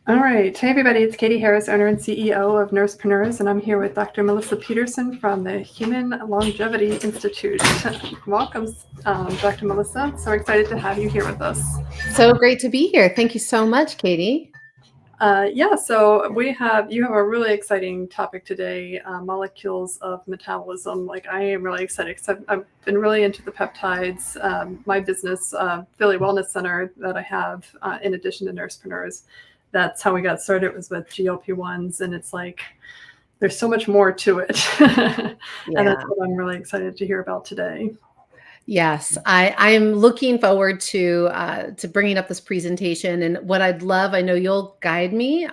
All right. Hey, everybody. It's Catie Harris, owner and CEO of Nursepreneurs, and I'm here with Dr. Melissa Peterson from the Human Longevity Institute. Welcome, Dr. Melissa. So excited to have you here with us. So great to be here. Thank you so much, Catie. So you have a really exciting topic today, molecules of metabolism. Like I am really excited because I've been really into the peptides. My business, Philly Wellness Center that I have, in addition to Nursepreneurs, that's how we got started. It was with GLP-1s, and it's like there's so much more to it. And that's what I'm really excited to hear about today. Yes, I'm looking forward to bringing up this presentation. And what I'd love, I know you'll guide me,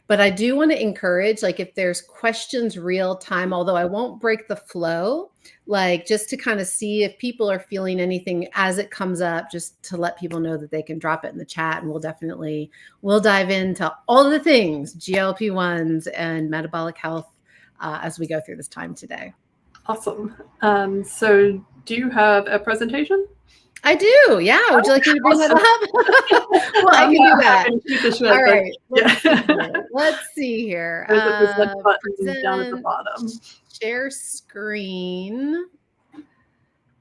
but I do want to encourage, like, if there's questions real time, although I won't break the flow, like just to kind of see if people are feeling anything as it comes up, just to let people know that they can drop it in the chat, and we'll dive into all the things, GLP-1s and metabolic health, as we go through this time today. Awesome. So do you have a presentation? I do. Yeah. Would you like me to bring that up? Well, I can do that. All right. Let's see here. Button down at the bottom. Share screen.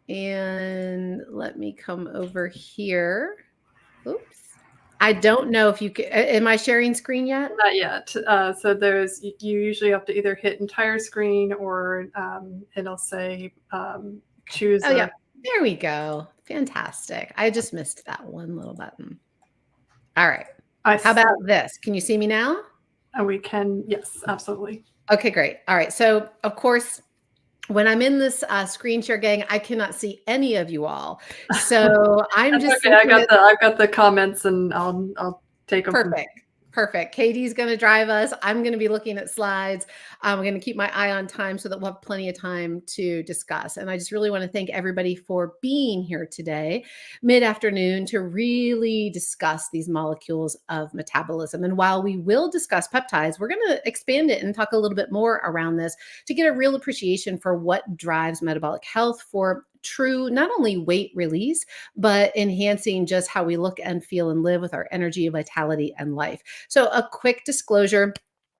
And let me come over here. Oops. I don't know if you can. Am I sharing screen yet? Not yet. So you usually have to either hit entire screen or it'll say choose. Oh, yeah. There we go. Fantastic. I just missed that one little button. All right. How about this? Can you see me now? We can. Yes, absolutely. Okay, great. All right. So, of course, when I'm in this screen share, gang, I cannot see any of you all. So I'm just okay. I've got the comments, and I'll take them. Perfect. Catie's going to drive us. I'm going to be looking at slides. I'm going to keep my eye on time so that we'll have plenty of time to discuss. And I just really want to thank everybody for being here today, mid-afternoon, to really discuss these molecules of metabolism. And while we will discuss peptides, we're going to expand it and talk a little bit more around this to get a real appreciation for what drives metabolic health for true, not only weight release, but enhancing just how we look and feel and live with our energy, vitality, and life. So a quick disclosure.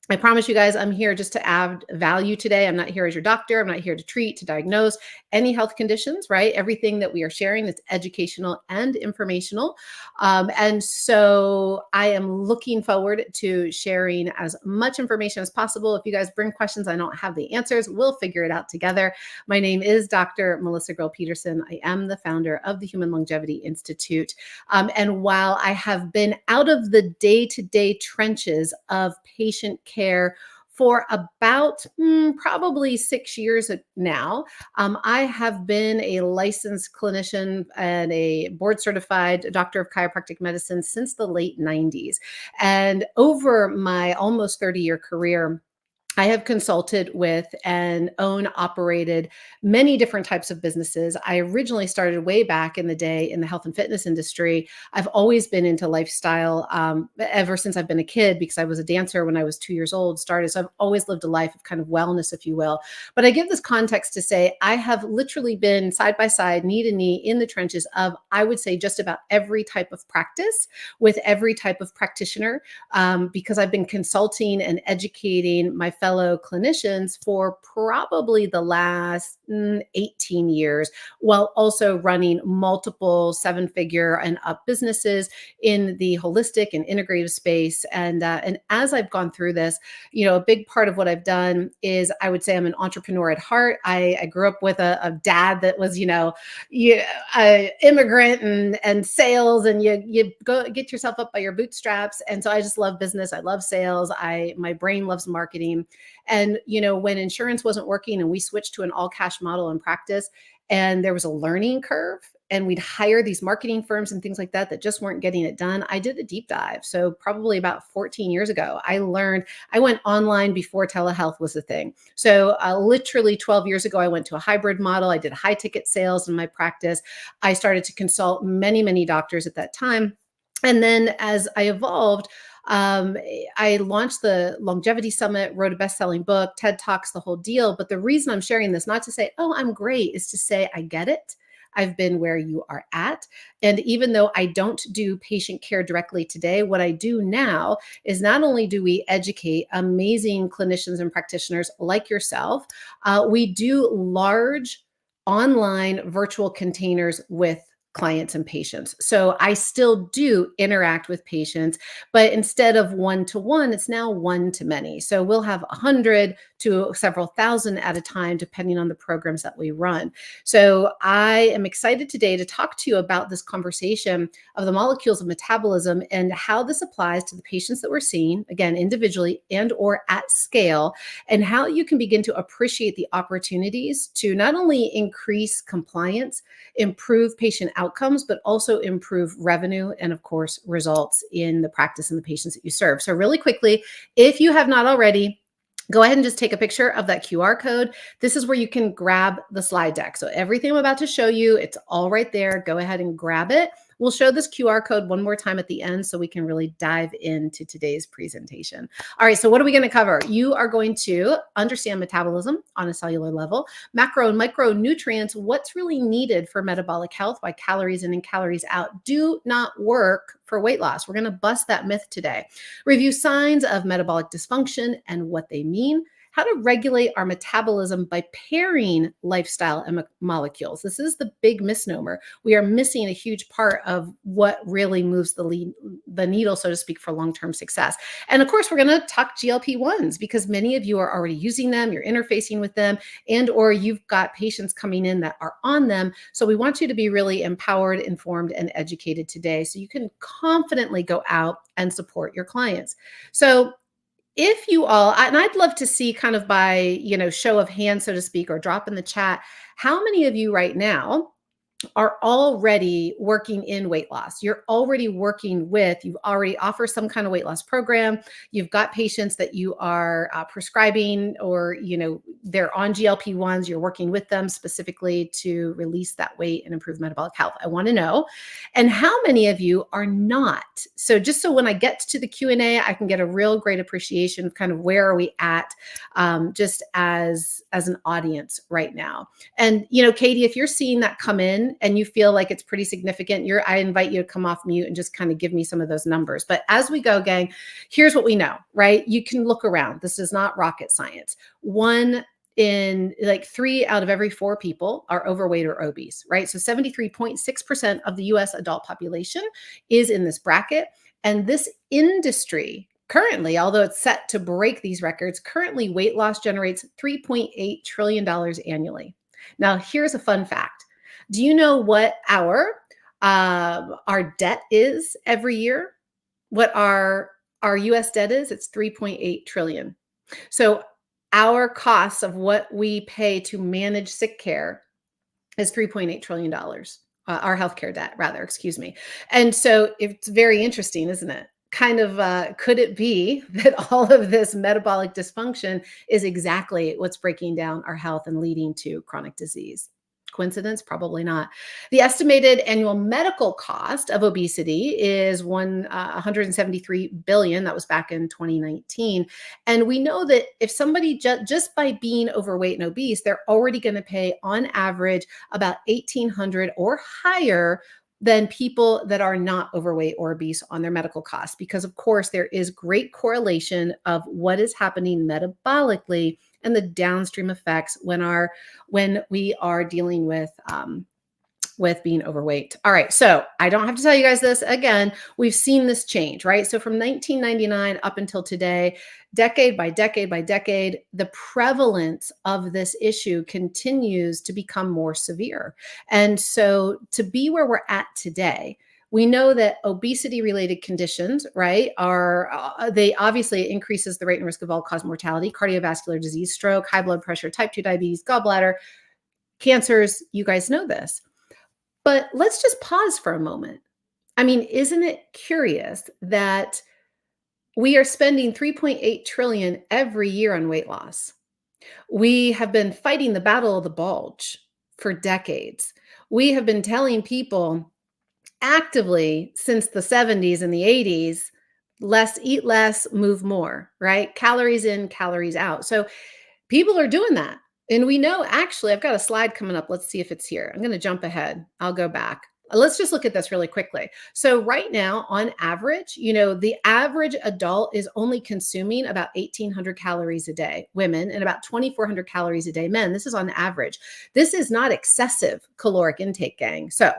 I promise you guys, I'm here just to add value today. I'm not here as your doctor. I'm not here to treat, to diagnose any health conditions, right? Everything that we are sharing is educational and informational. And so I am looking forward to sharing as much information as possible. If you guys bring questions, I don't have the answers. We'll figure it out together. My name is Dr. Melissa Peterson. I am the founder of the Human Longevity Institute. And while I have been out of the day-to-day trenches of patient care for about probably 6 years now, I have been a licensed clinician and a board certified doctor of chiropractic medicine since the late 90s. And over my almost 30-year career, I have consulted with and operated many different types of businesses. I originally started way back in the day in the health and fitness industry. I've always been into lifestyle ever since I've been a kid, because I was a dancer when I was 2 years old, started. So I've always lived a life of kind of wellness, if you will. But I give this context to say I have literally been side by side, knee to knee in the trenches of, I would say, just about every type of practice with every type of practitioner, because I've been consulting and educating my fellow clinicians for probably the last 18 years, while also running multiple 7-figure and up businesses in the holistic and integrative space. And as I've gone through this, a big part of what I've done is, I would say, I'm an entrepreneur at heart. I grew up with a dad that was, immigrant and sales, and you go get yourself up by your bootstraps. And so I just love business. I love sales. My brain loves marketing. And, when insurance wasn't working and we switched to an all cash model in practice, and there was a learning curve, and we'd hire these marketing firms and things like that just weren't getting it done, I did a deep dive. So probably about 14 years ago, I went online before telehealth was a thing. So literally 12 years ago, I went to a hybrid model. I did high ticket sales in my practice. I started to consult many, many doctors at that time. And then as I evolved, I launched the Longevity Summit, wrote a best-selling book, TED Talks, the whole deal. But the reason I'm sharing this, not to say, oh, I'm great, is to say I get it. I've been where you are at. And even though I don't do patient care directly today, what I do now is not only do we educate amazing clinicians and practitioners like yourself, we do large online virtual containers with clients and patients. So I still do interact with patients, but instead of one-to-one, it's now one-to-many. So we'll have 100 to several thousand at a time, depending on the programs that we run. So I am excited today to talk to you about this conversation of the molecules of metabolism and how this applies to the patients that we're seeing, again, individually and or at scale, and how you can begin to appreciate the opportunities to not only increase compliance, improve patient outcomes, but also improve revenue and, of course, results in the practice and the patients that you serve. So really quickly, if you have not already, go ahead and just take a picture of that QR code. This is where you can grab the slide deck. So everything I'm about to show you, it's all right there. Go ahead and grab it. We'll show this QR code one more time at the end so we can really dive into today's presentation. All right, so what are we going to cover? You are going to understand metabolism on a cellular level, macro and micronutrients, what's really needed for metabolic health, why calories in and calories out do not work for weight loss. We're going to bust that myth today. Review signs of metabolic dysfunction and what they mean. How to regulate our metabolism by pairing lifestyle and molecules. This is the big misnomer. We are missing a huge part of what really moves the needle, so to speak, for long-term success. And of course, we're going to talk GLP-1s because many of you are already using them, you're interfacing with them, and or you've got patients coming in that are on them. So we want you to be really empowered, informed, and educated today so you can confidently go out and support your clients. So if you all, and I'd love to see kind of by, show of hands, so to speak, or drop in the chat, how many of you right now are already working in weight loss. You're already working with, you've already offer some kind of weight loss program. You've got patients that you are prescribing or, they're on GLP-1s. You're working with them specifically to release that weight and improve metabolic health. I want to know. And how many of you are not? So just so when I get to the Q&A, I can get a real great appreciation of kind of where are we at just as an audience right now. And, Catie, if you're seeing that come in and you feel like it's pretty significant, I invite you to come off mute and just kind of give me some of those numbers. But as we go, gang, here's what we know, right? You can look around. This is not rocket science. 3 out of every 4 people are overweight or obese, right? So 73.6% of the US adult population is in this bracket. And this industry currently, although it's set to break these records, currently weight loss generates $3.8 trillion annually. Now, here's a fun fact. Do you know what our debt is every year? What our US debt is? It's 3.8 trillion. So our costs of what we pay to manage sick care is $3.8 trillion. Our healthcare debt, rather, excuse me. And so it's very interesting, isn't it? Kind of, could it be that all of this metabolic dysfunction is exactly what's breaking down our health and leading to chronic disease? Coincidence? Probably not. The estimated annual medical cost of obesity is 173 billion. That was back in 2019. And we know that if somebody just by being overweight and obese, they're already going to pay on average about $1,800 or higher than people that are not overweight or obese on their medical costs. Because of course, there is great correlation of what is happening metabolically and the downstream effects when we are dealing with being overweight. All right, so I don't have to tell you guys this again. We've seen this change, right? So from 1999 up until today, decade by decade by decade, the prevalence of this issue continues to become more severe. And so to be where we're at today, we know that obesity-related conditions, right, they obviously increases the rate and risk of all-cause mortality, cardiovascular disease, stroke, high blood pressure, type 2 diabetes, gallbladder, cancers. You guys know this. But let's just pause for a moment. I mean, isn't it curious that we are spending 3.8 trillion every year on weight loss? We have been fighting the battle of the bulge for decades. We have been telling people actively since the 70s and the 80s, eat less, move more, right? Calories in, calories out. So people are doing that. And we know, actually, I've got a slide coming up. Let's see if it's here. I'm going to jump ahead. I'll go back. Let's just look at this really quickly. So right now, on average, the average adult is only consuming about 1,800 calories a day, women, and about 2,400 calories a day, men. This is on average. This is not excessive caloric intake, gang. So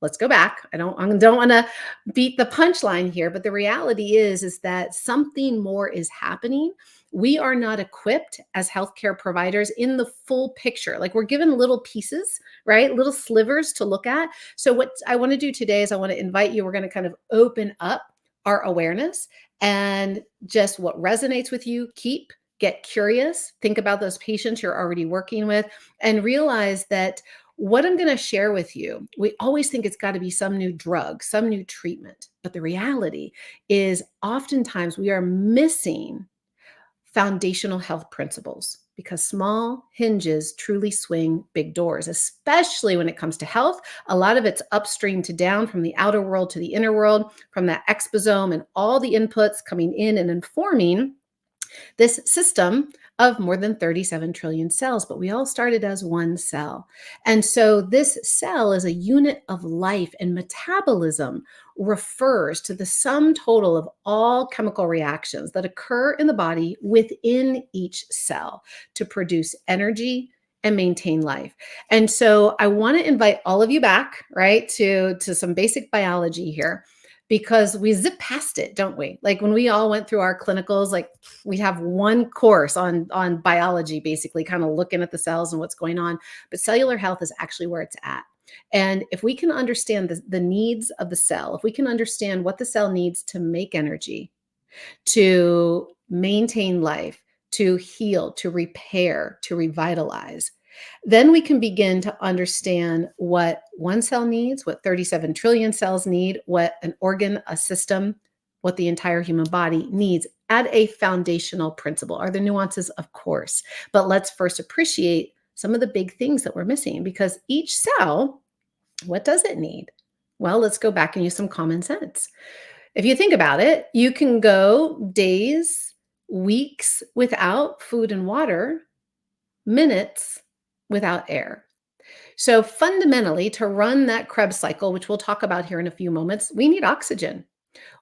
let's go back. I don't want to beat the punchline here, but the reality is that something more is happening. We are not equipped as healthcare providers in the full picture. Like, we're given little pieces, right? Little slivers to look at. So what I want to do today is I want to invite you, we're going to kind of open up our awareness and just what resonates with you, get curious, think about those patients you're already working with, and realize that what I'm going to share with you, we always think it's got to be some new drug, some new treatment. But the reality is oftentimes we are missing foundational health principles, because small hinges truly swing big doors, especially when it comes to health. A lot of it's upstream to down, from the outer world to the inner world, from that exposome and all the inputs coming in and informing this system of more than 37 trillion cells, but we all started as one cell. And so this cell is a unit of life, and metabolism refers to the sum total of all chemical reactions that occur in the body within each cell to produce energy and maintain life. And so I want to invite all of you back, right, to some basic biology here, because we zip past it, don't we? Like, when we all went through our clinicals, like, we have one course on biology, basically kind of looking at the cells and what's going on. But cellular health is actually where it's at. And if we can understand the needs of the cell, if we can understand what the cell needs to make energy, to maintain life, to heal, to repair, to revitalize, then we can begin to understand what one cell needs, what 37 trillion cells need, what an organ, a system, what the entire human body needs at a foundational principle. Are there nuances? Of course. But let's first appreciate some of the big things that we're missing, because each cell, what does it need? Well, let's go back and use some common sense. If you think about it, you can go days, weeks without food and water, minutes without air. So fundamentally, to run that Krebs cycle, which we'll talk about here in a few moments, we need oxygen.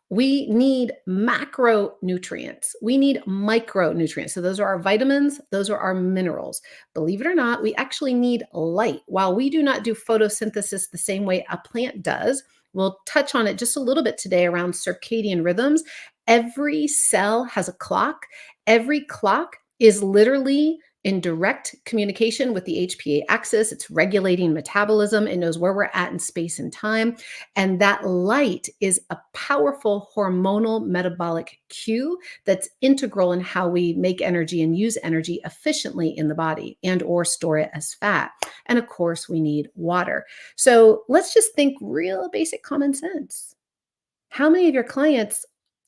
We need macronutrients. We need micronutrients. So those are our vitamins. Those are our minerals. Believe it or not, we actually need light. While we do not do photosynthesis the same way a plant does, we'll touch on it just a little bit today around circadian rhythms. Every cell has a clock. Every clock is literally in direct communication with the HPA axis. It's regulating metabolism. It knows where we're at in space and time. And that light is a powerful hormonal metabolic cue that's integral in how we make energy and use energy efficiently in the body and or store it as fat. And of course, we need water. So let's just think real basic common sense. How many of your clients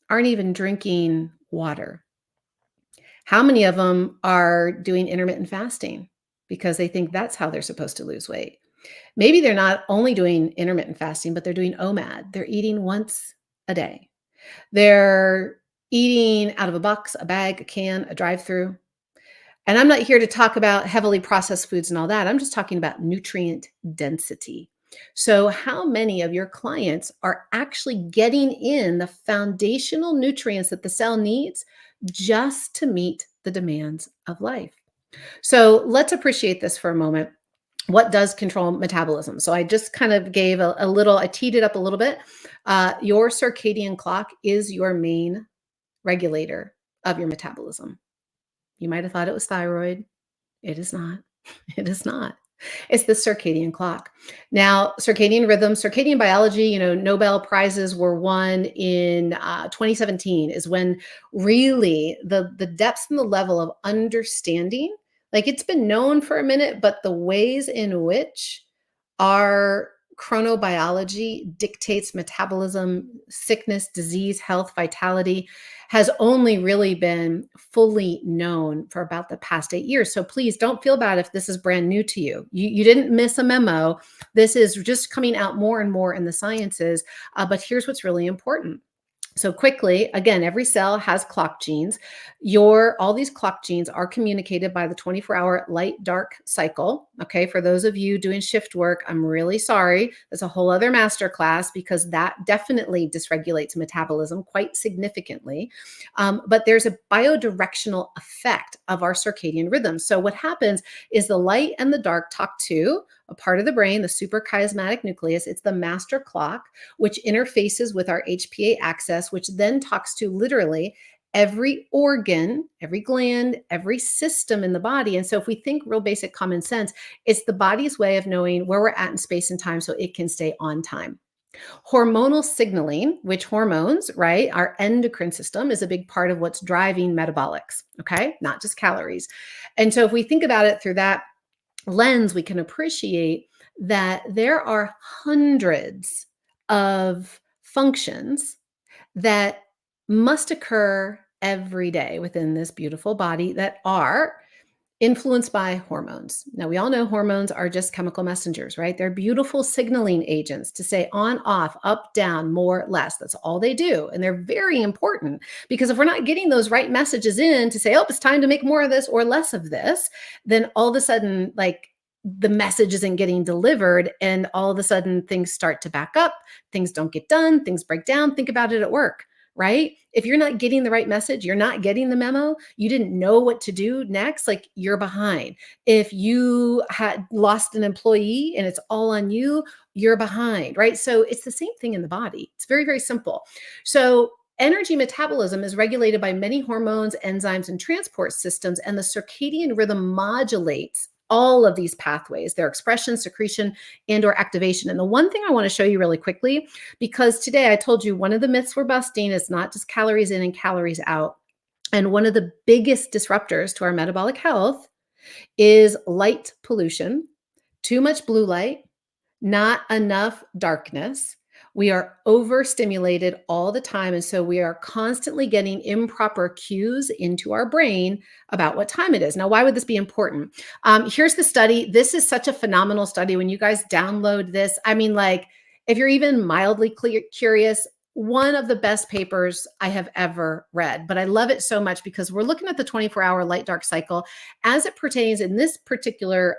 aren't even drinking water? How many of them are doing intermittent fasting because they think that's how they're supposed to lose weight? Maybe they're not only doing intermittent fasting, but they're doing OMAD. They're eating once a day. They're eating out of a box, a bag, a can, a drive-through. And I'm not here to talk about heavily processed foods and all that. I'm just talking about nutrient density. So how many of your clients are actually getting in the foundational nutrients that the cell needs just to meet the demands of life? So let's appreciate this for a moment. What does control metabolism? So I just kind of gave a little, I teed it up a little bit. Your circadian clock is your main regulator of your metabolism. You might have thought it was thyroid. It is not. It is not. It's the circadian clock. Now, circadian rhythm, circadian biology, Nobel Prizes were won in 2017 is when really the depths and the level of understanding, like, it's been known for a minute, but the ways in which our chronobiology dictates metabolism, sickness, disease, health, vitality has only really been fully known for about the past 8 years. So please don't feel bad if this is brand new to you. You didn't miss a memo. This is just coming out more and more in the sciences. But here's what's really important. So quickly, again, every cell has clock genes. All these clock genes are communicated by the 24-hour light dark cycle. Okay, for those of you doing shift work, I'm really sorry. That's a whole other masterclass because that definitely dysregulates metabolism quite significantly. But there's a biodirectional effect of our circadian rhythm. So what happens is the light and the dark talk to a part of the brain, the suprachiasmatic nucleus. It's the master clock, which interfaces with our HPA axis, which then talks to literally every organ, every gland, every system in the body. And so if we think real basic common sense, it's the body's way of knowing where we're at in space and time so it can stay on time. Hormonal signaling, which hormones, right? Our endocrine system is a big part of what's driving metabolics, okay? Not just calories. And so if we think about it through that lens, we can appreciate that there are hundreds of functions that must occur every day within this beautiful body that are influenced by hormones. Now, we all know hormones are just chemical messengers, right? They're beautiful signaling agents to say on, off, up, down, more, less. That's all they do. And they're very important because if we're not getting those right messages in to say, oh, it's time to make more of this or less of this, then all of a sudden, like, the message isn't getting delivered. And all of a sudden, things start to back up. Things don't get done. Things break down. Think about it at work, right? If you're not getting the right message, you're not getting the memo, you didn't know what to do next, like you're behind. If you had lost an employee and it's all on you, you're behind, right? So it's the same thing in the body. It's very, very simple. So energy metabolism is regulated by many hormones, enzymes, and transport systems, and the circadian rhythm modulates all of these pathways, their expression, secretion, and or activation. And the one thing I want to show you really quickly, because today I told you one of the myths we're busting is not just calories in and calories out. And one of the biggest disruptors to our metabolic health is light pollution, too much blue light, not enough darkness. We are overstimulated all the time. And so we are constantly getting improper cues into our brain about what time it is. Now, why would this be important? Here's the study. This is such a phenomenal study. When you guys download this, I mean, like, if you're even mildly curious, one of the best papers I have ever read, but I love it so much because we're looking at the 24-hour light dark cycle as it pertains in this particular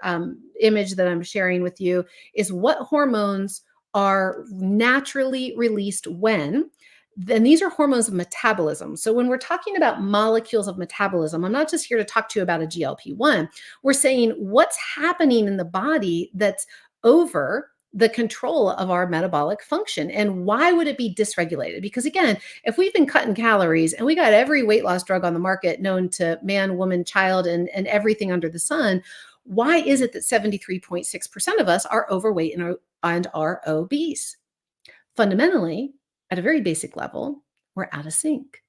image that I'm sharing with you is what hormones are naturally released when. Then these are hormones of metabolism. So when we're talking about molecules of metabolism, I'm not just here to talk to you about a GLP-1. We're saying what's happening in the body that's over the control of our metabolic function. And why would it be dysregulated? Because again, if we've been cutting calories and we got every weight loss drug on the market known to man, woman, child, and everything under the sun, why is it that 73.6% of us are overweight and are obese? Fundamentally, at a very basic level, we're out of sync.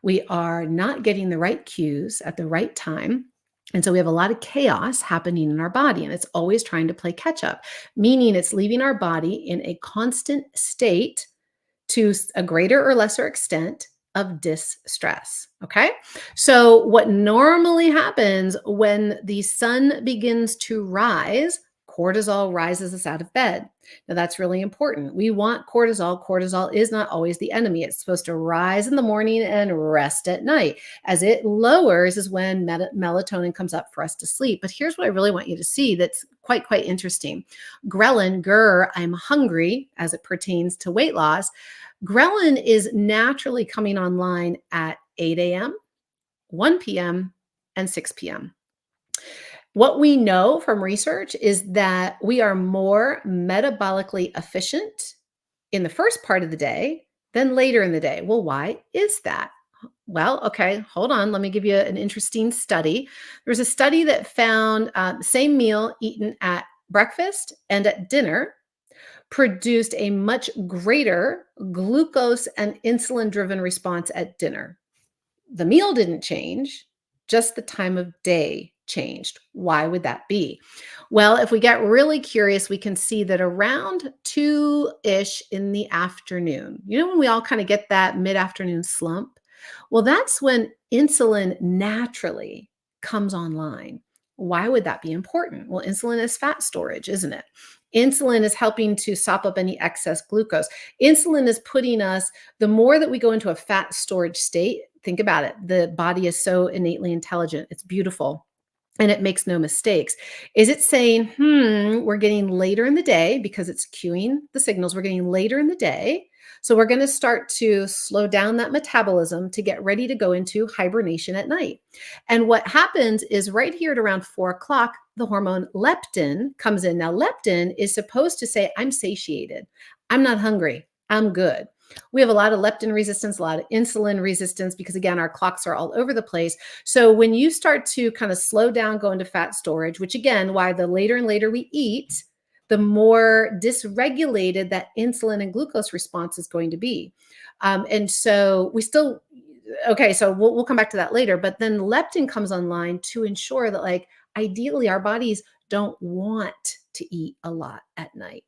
We are not getting the right cues at the right time. And so we have a lot of chaos happening in our body, and it's always trying to play catch up, meaning it's leaving our body in a constant state to a greater or lesser extent of distress. Okay. So, what normally happens when the sun begins to rise, cortisol rises us out of bed. Now, that's really important. We want cortisol. Cortisol is not always the enemy. It's supposed to rise in the morning and rest at night. As it lowers is when melatonin comes up for us to sleep. But here's what I really want you to see that's quite interesting. Ghrelin, I'm hungry as it pertains to weight loss. Ghrelin is naturally coming online at 8 a.m., 1 p.m., and 6 p.m. What we know from research is that we are more metabolically efficient in the first part of the day than later in the day. Well, why is that? Well, okay, hold on. Let me give you an interesting study. There's a study that found the same meal eaten at breakfast and at dinner produced a much greater glucose and insulin driven response at dinner. The meal didn't change, just the time of day changed. Why would that be? Well, if we get really curious, we can see that around 2-ish in the afternoon, when we all kind of get that mid-afternoon slump? Well, that's when insulin naturally comes online. Why would that be important? Well, insulin is fat storage, isn't it? Insulin is helping to sop up any excess glucose. Insulin is putting us, the more that we go into a fat storage state, think about it. The body is so innately intelligent. It's beautiful. And it makes no mistakes. Is it saying, we're getting later in the day because it's cueing the signals, we're getting later in the day. So we're going to start to slow down that metabolism to get ready to go into hibernation at night. And what happens is right here at around 4 o'clock, the hormone leptin comes in. Now, leptin is supposed to say, I'm satiated. I'm not hungry. I'm good. We have a lot of leptin resistance, a lot of insulin resistance, because again, our clocks are all over the place. So when you start to kind of slow down, go into fat storage, which again, why the later and later we eat, the more dysregulated that insulin and glucose response is going to be. And so we still, okay, so we'll come back to that later, but then leptin comes online to ensure that, like, ideally our bodies don't want to eat a lot at night,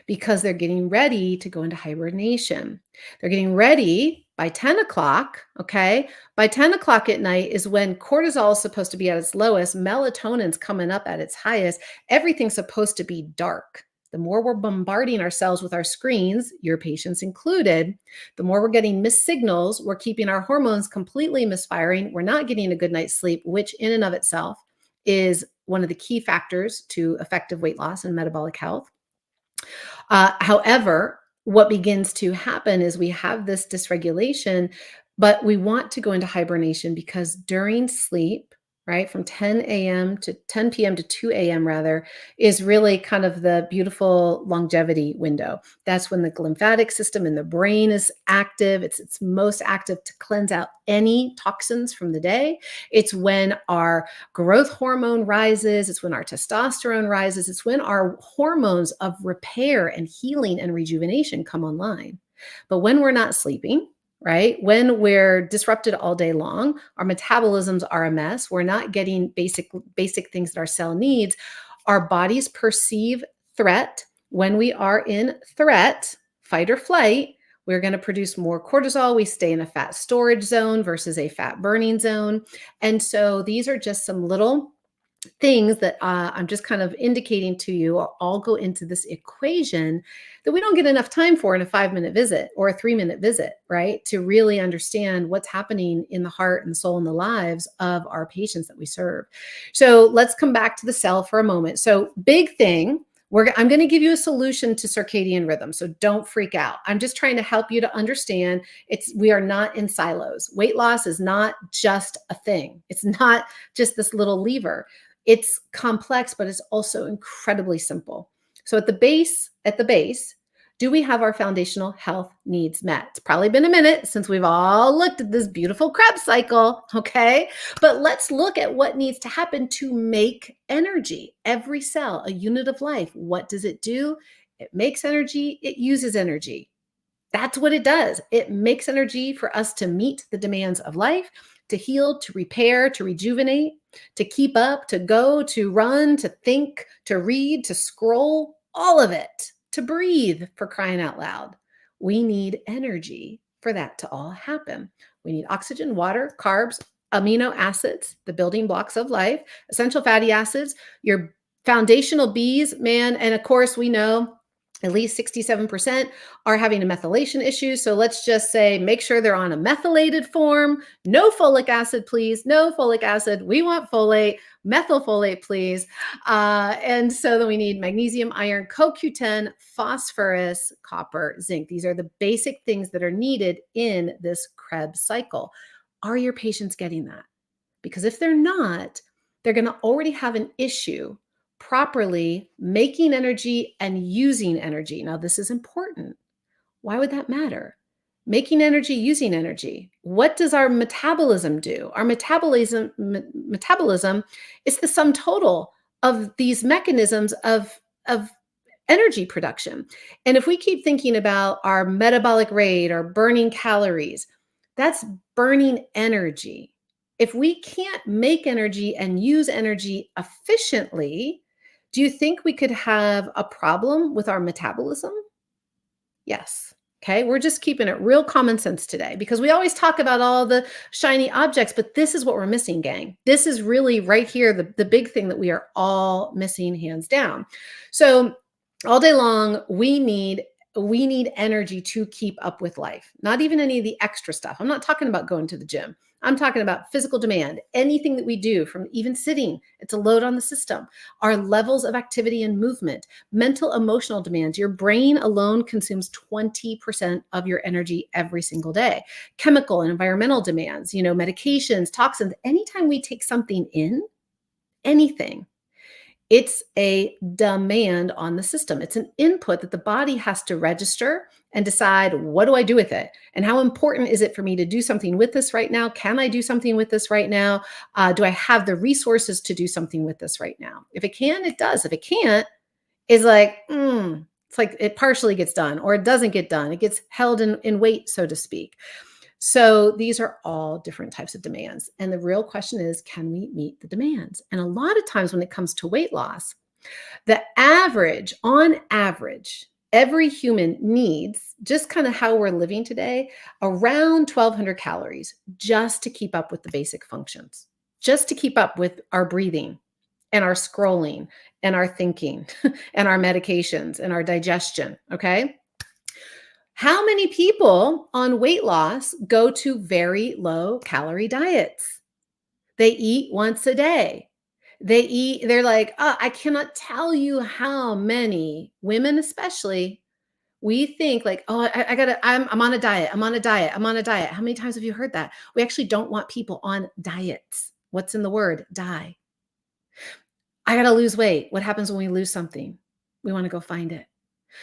because they're getting ready to go into hibernation. They're getting ready by 10 o'clock, okay? By 10 o'clock at night is when cortisol is supposed to be at its lowest, melatonin's coming up at its highest, everything's supposed to be dark. The more we're bombarding ourselves with our screens, your patients included, the more we're getting missed signals, we're keeping our hormones completely misfiring, we're not getting a good night's sleep, which in and of itself is one of the key factors to effective weight loss and metabolic health. However, what begins to happen is we have this dysregulation, but we want to go into hibernation because during sleep, right, from 10 a.m. to 10 p.m. to 2 a.m. rather, is really kind of the beautiful longevity window. That's when the lymphatic system in the brain is active. It's most active to cleanse out any toxins from the day. It's when our growth hormone rises. It's when our testosterone rises. It's when our hormones of repair and healing and rejuvenation come online. But when we're not sleeping, right? When we're disrupted all day long, our metabolisms are a mess. We're not getting basic things that our cell needs. Our bodies perceive threat. When we are in threat, fight or flight, we're going to produce more cortisol. We stay in a fat storage zone versus a fat burning zone. And so these are just some little things that I'm just kind of indicating to you all go into this equation that we don't get enough time for in a 5-minute visit or a 3-minute visit, right? To really understand what's happening in the heart and the soul and the lives of our patients that we serve. So let's come back to the cell for a moment. So big thing, I'm going to give you a solution to circadian rhythm. So don't freak out. I'm just trying to help you to understand we are not in silos. Weight loss is not just a thing. It's not just this little lever. It's complex, but it's also incredibly simple. So at the base, do we have our foundational health needs met? It's probably been a minute since we've all looked at this beautiful Krebs cycle, okay? But let's look at what needs to happen to make energy. Every cell, a unit of life. What does it do? It makes energy, it uses energy. That's what it does. It makes energy for us to meet the demands of life, to heal, to repair, to rejuvenate, to keep up, to go, to run, to think, to read, to scroll, all of it, to breathe, for crying out loud. We need energy for that to all happen. We need oxygen, water, carbs, amino acids, the building blocks of life, essential fatty acids, your foundational Bs, man. And of course, we know at least 67% are having a methylation issue. So let's just say, make sure they're on a methylated form. No folic acid, please. No folic acid. We want folate, methylfolate, please. And so then we need magnesium, iron, CoQ10, phosphorus, copper, zinc. These are the basic things that are needed in this Krebs cycle. Are your patients getting that? Because if they're not, they're going to already have an issue properly making energy and using energy. Now, this is important. Why would that matter? Making energy, using energy. What does our metabolism do? Our metabolism is the sum total of these mechanisms of energy production. And if we keep thinking about our metabolic rate or burning calories, that's burning energy. If we can't make energy and use energy efficiently, do you think we could have a problem with our metabolism? Yes. Okay. We're just keeping it real common sense today because we always talk about all the shiny objects, but this is what we're missing, gang. This is really right here, the big thing that we are all missing hands down. So All day long, we need energy to keep up with life, not even any of the extra stuff. I'm not talking about going to the gym. I'm talking about physical demand. Anything that we do, from even sitting, it's a load on the system. Our levels of activity and movement, mental, emotional demands. Your brain alone consumes 20% of your energy every single day. Chemical and environmental demands, medications, toxins. Anytime we take something in, anything, it's a demand on the system. It's an input that the body has to register and decide, what do I do with it? And how important is it for me to do something with this right now? Can I do something with this right now? Do I have the resources to do something with this right now? If it can, it does. If it can't, it's like, it's like it partially gets done or it doesn't get done. It gets held in wait, so to speak. So these are all different types of demands. And the real question is, can we meet the demands? And a lot of times when it comes to weight loss, on average, every human needs, just kind of how we're living today, around 1,200 calories just to keep up with the basic functions, just to keep up with our breathing and our scrolling and our thinking and our medications and our digestion. Okay. How many people on weight loss go to very low calorie diets? They eat once a day. They're like, I cannot tell you how many women, especially, we think like, I'm on a diet. I'm on a diet. I'm on a diet. How many times have you heard that? We actually don't want people on diets. What's in the word? Die. I got to lose weight. What happens when we lose something? We want to go find it.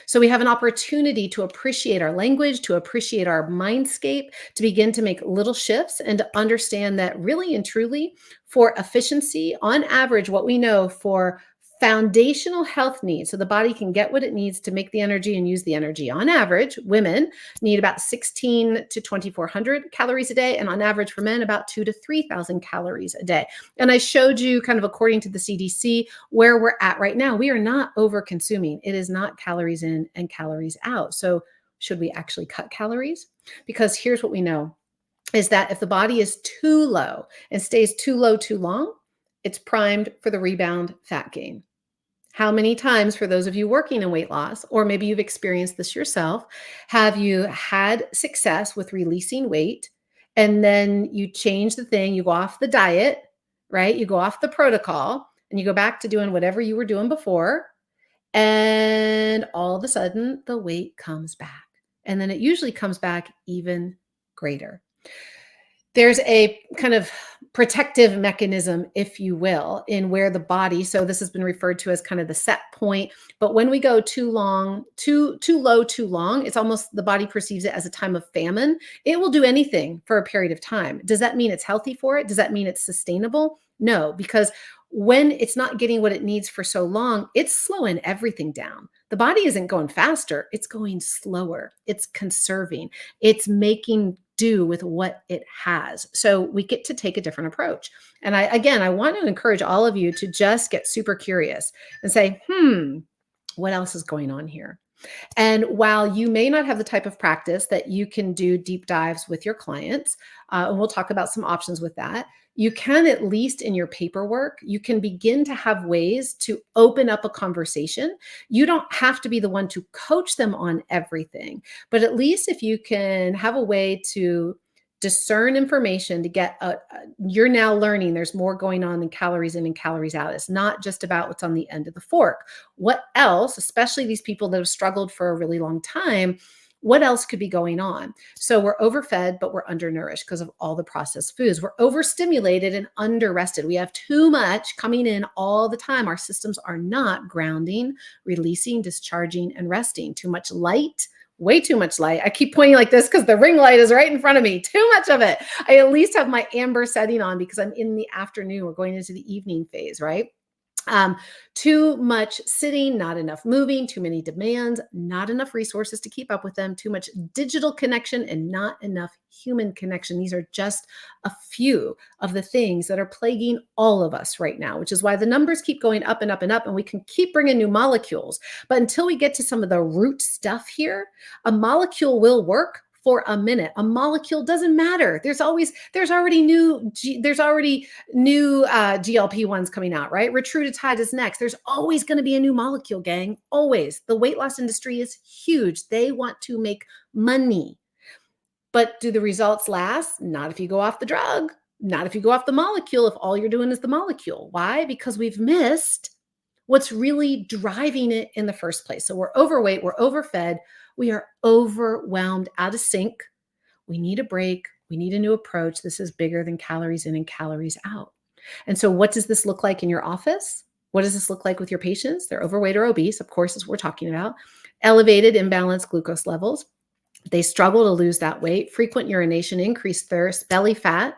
So we have an opportunity to appreciate our language, to appreciate our mindscape, to begin to make little shifts and to understand that really and truly, for efficiency, on average, what we know for foundational health needs, so the body can get what it needs to make the energy and use the energy. On average, women need about 16 to 2,400 calories a day, and on average for men, about 2,000 to 3,000 calories a day. And I showed you kind of according to the CDC where we're at right now. We are not over consuming. It is not calories in and calories out. So should we actually cut calories? Because here's what we know is that if the body is too low and stays too low too long, it's primed for the rebound fat gain. How many times, for those of you working in weight loss, or maybe you've experienced this yourself, have you had success with releasing weight and then you change the thing, you go off the diet, right? You go off the protocol and you go back to doing whatever you were doing before. And all of a sudden the weight comes back. And then it usually comes back even greater. There's a kind of protective mechanism, if you will, in where the body, so this has been referred to as kind of the set point, but when we go too low, too long, it's almost the body perceives it as a time of famine. It will do anything for a period of time. Does that mean it's healthy for it? Does that mean it's sustainable? No, because when it's not getting what it needs for so long, it's slowing everything down. The body isn't going faster, it's going slower. It's conserving. It's making do with what it has. So we get to take a different approach. And I want to encourage all of you to just get super curious and say, what else is going on here? And while you may not have the type of practice that you can do deep dives with your clients, and we'll talk about some options with that, you can, at least in your paperwork, you can begin to have ways to open up a conversation. You don't have to be the one to coach them on everything, but at least if you can have a way to discern information to get you're now learning there's more going on than calories in and calories out. It's not just about what's on the end of the fork. What else, especially these people that have struggled for a really long time, what else could be going on? So we're overfed, but we're undernourished because of all the processed foods. We're overstimulated and underrested. We have too much coming in all the time. Our systems are not grounding, releasing, discharging, and resting. Too much light, way too much light. I keep pointing like this because the ring light is right in front of me. Too much of it. I at least have my amber setting on because I'm in the afternoon. We're going into the evening phase, right? Too much sitting, not enough moving, too many demands, not enough resources to keep up with them, too much digital connection and not enough human connection. These are just a few of the things that are plaguing all of us right now, which is why the numbers keep going up and up and up, and we can keep bringing new molecules. But until we get to some of the root stuff here, a molecule will work for a minute. A molecule doesn't matter. There's already new GLP-1s coming out, right? Retatrutide is next. There's always going to be a new molecule, gang. Always. The weight loss industry is huge. They want to make money. But do the results last? Not if you go off the drug, not if you go off the molecule, if all you're doing is the molecule. Why? Because we've missed what's really driving it in the first place. So we're overweight, we're overfed, we are overwhelmed, out of sync. We need a break. We need a new approach. This is bigger than calories in and calories out. And so what does this look like in your office? What does this look like with your patients? They're overweight or obese, of course, as we're talking about. Elevated, imbalanced glucose levels. They struggle to lose that weight, frequent urination, increased thirst, belly fat,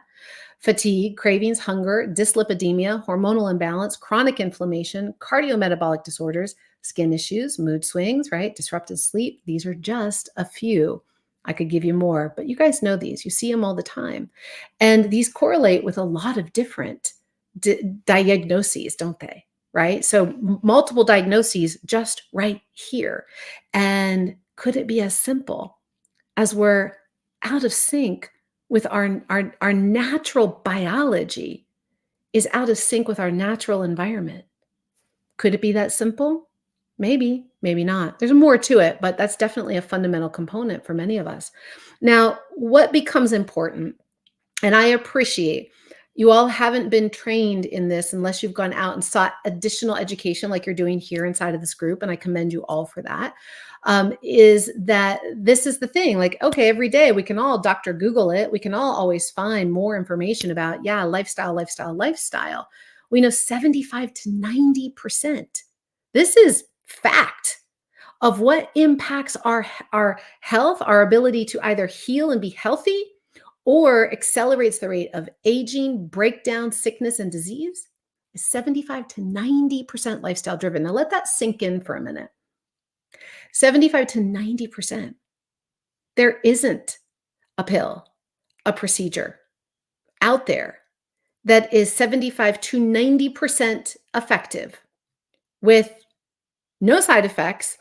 fatigue, cravings, hunger, dyslipidemia, hormonal imbalance, chronic inflammation, cardiometabolic disorders, skin issues, mood swings, right? Disrupted sleep. These are just a few. I could give you more, but you guys know these. You see them all the time. And these correlate with a lot of different diagnoses, don't they? Right? So multiple diagnoses just right here. And could it be as simple as we're out of sync with our natural biology is out of sync with our natural environment? Could it be that simple? Maybe, maybe not. There's more to it, but that's definitely a fundamental component for many of us. Now, what becomes important, and I appreciate you all haven't been trained in this unless you've gone out and sought additional education like you're doing here inside of this group, and I commend you all for that. Is that this is the thing, like, okay, every day we can all Dr. Google it. We can all always find more information about, lifestyle. We know 75 to 90%. This is fact of what impacts our health, our ability to either heal and be healthy or accelerates the rate of aging, breakdown, sickness, and disease is 75 to 90% lifestyle driven. Now let that sink in for a minute. 75 to 90%. There isn't a pill, a procedure out there that is 75 to 90% effective with no side effects,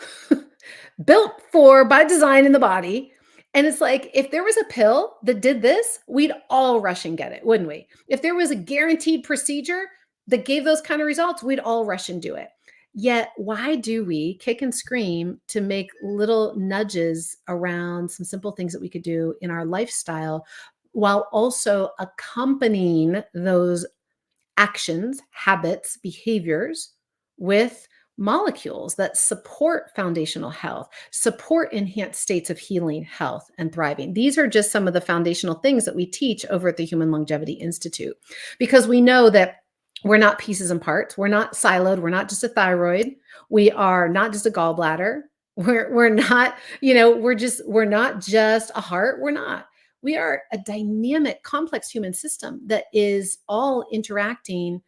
built for by design in the body. And it's like, if there was a pill that did this, we'd all rush and get it, wouldn't we? If there was a guaranteed procedure that gave those kind of results, we'd all rush and do it. Yet, why do we kick and scream to make little nudges around some simple things that we could do in our lifestyle while also accompanying those actions, habits, behaviors with molecules that support foundational health, support enhanced states of healing, health, and thriving? These are just some of the foundational things that we teach over at the Human Longevity Institute, because we know that we're not pieces and parts. We're not siloed. We're not just a thyroid. We are not just a gallbladder. We're not, we're not just a heart. We're not. We are a dynamic, complex human system that is all interacting.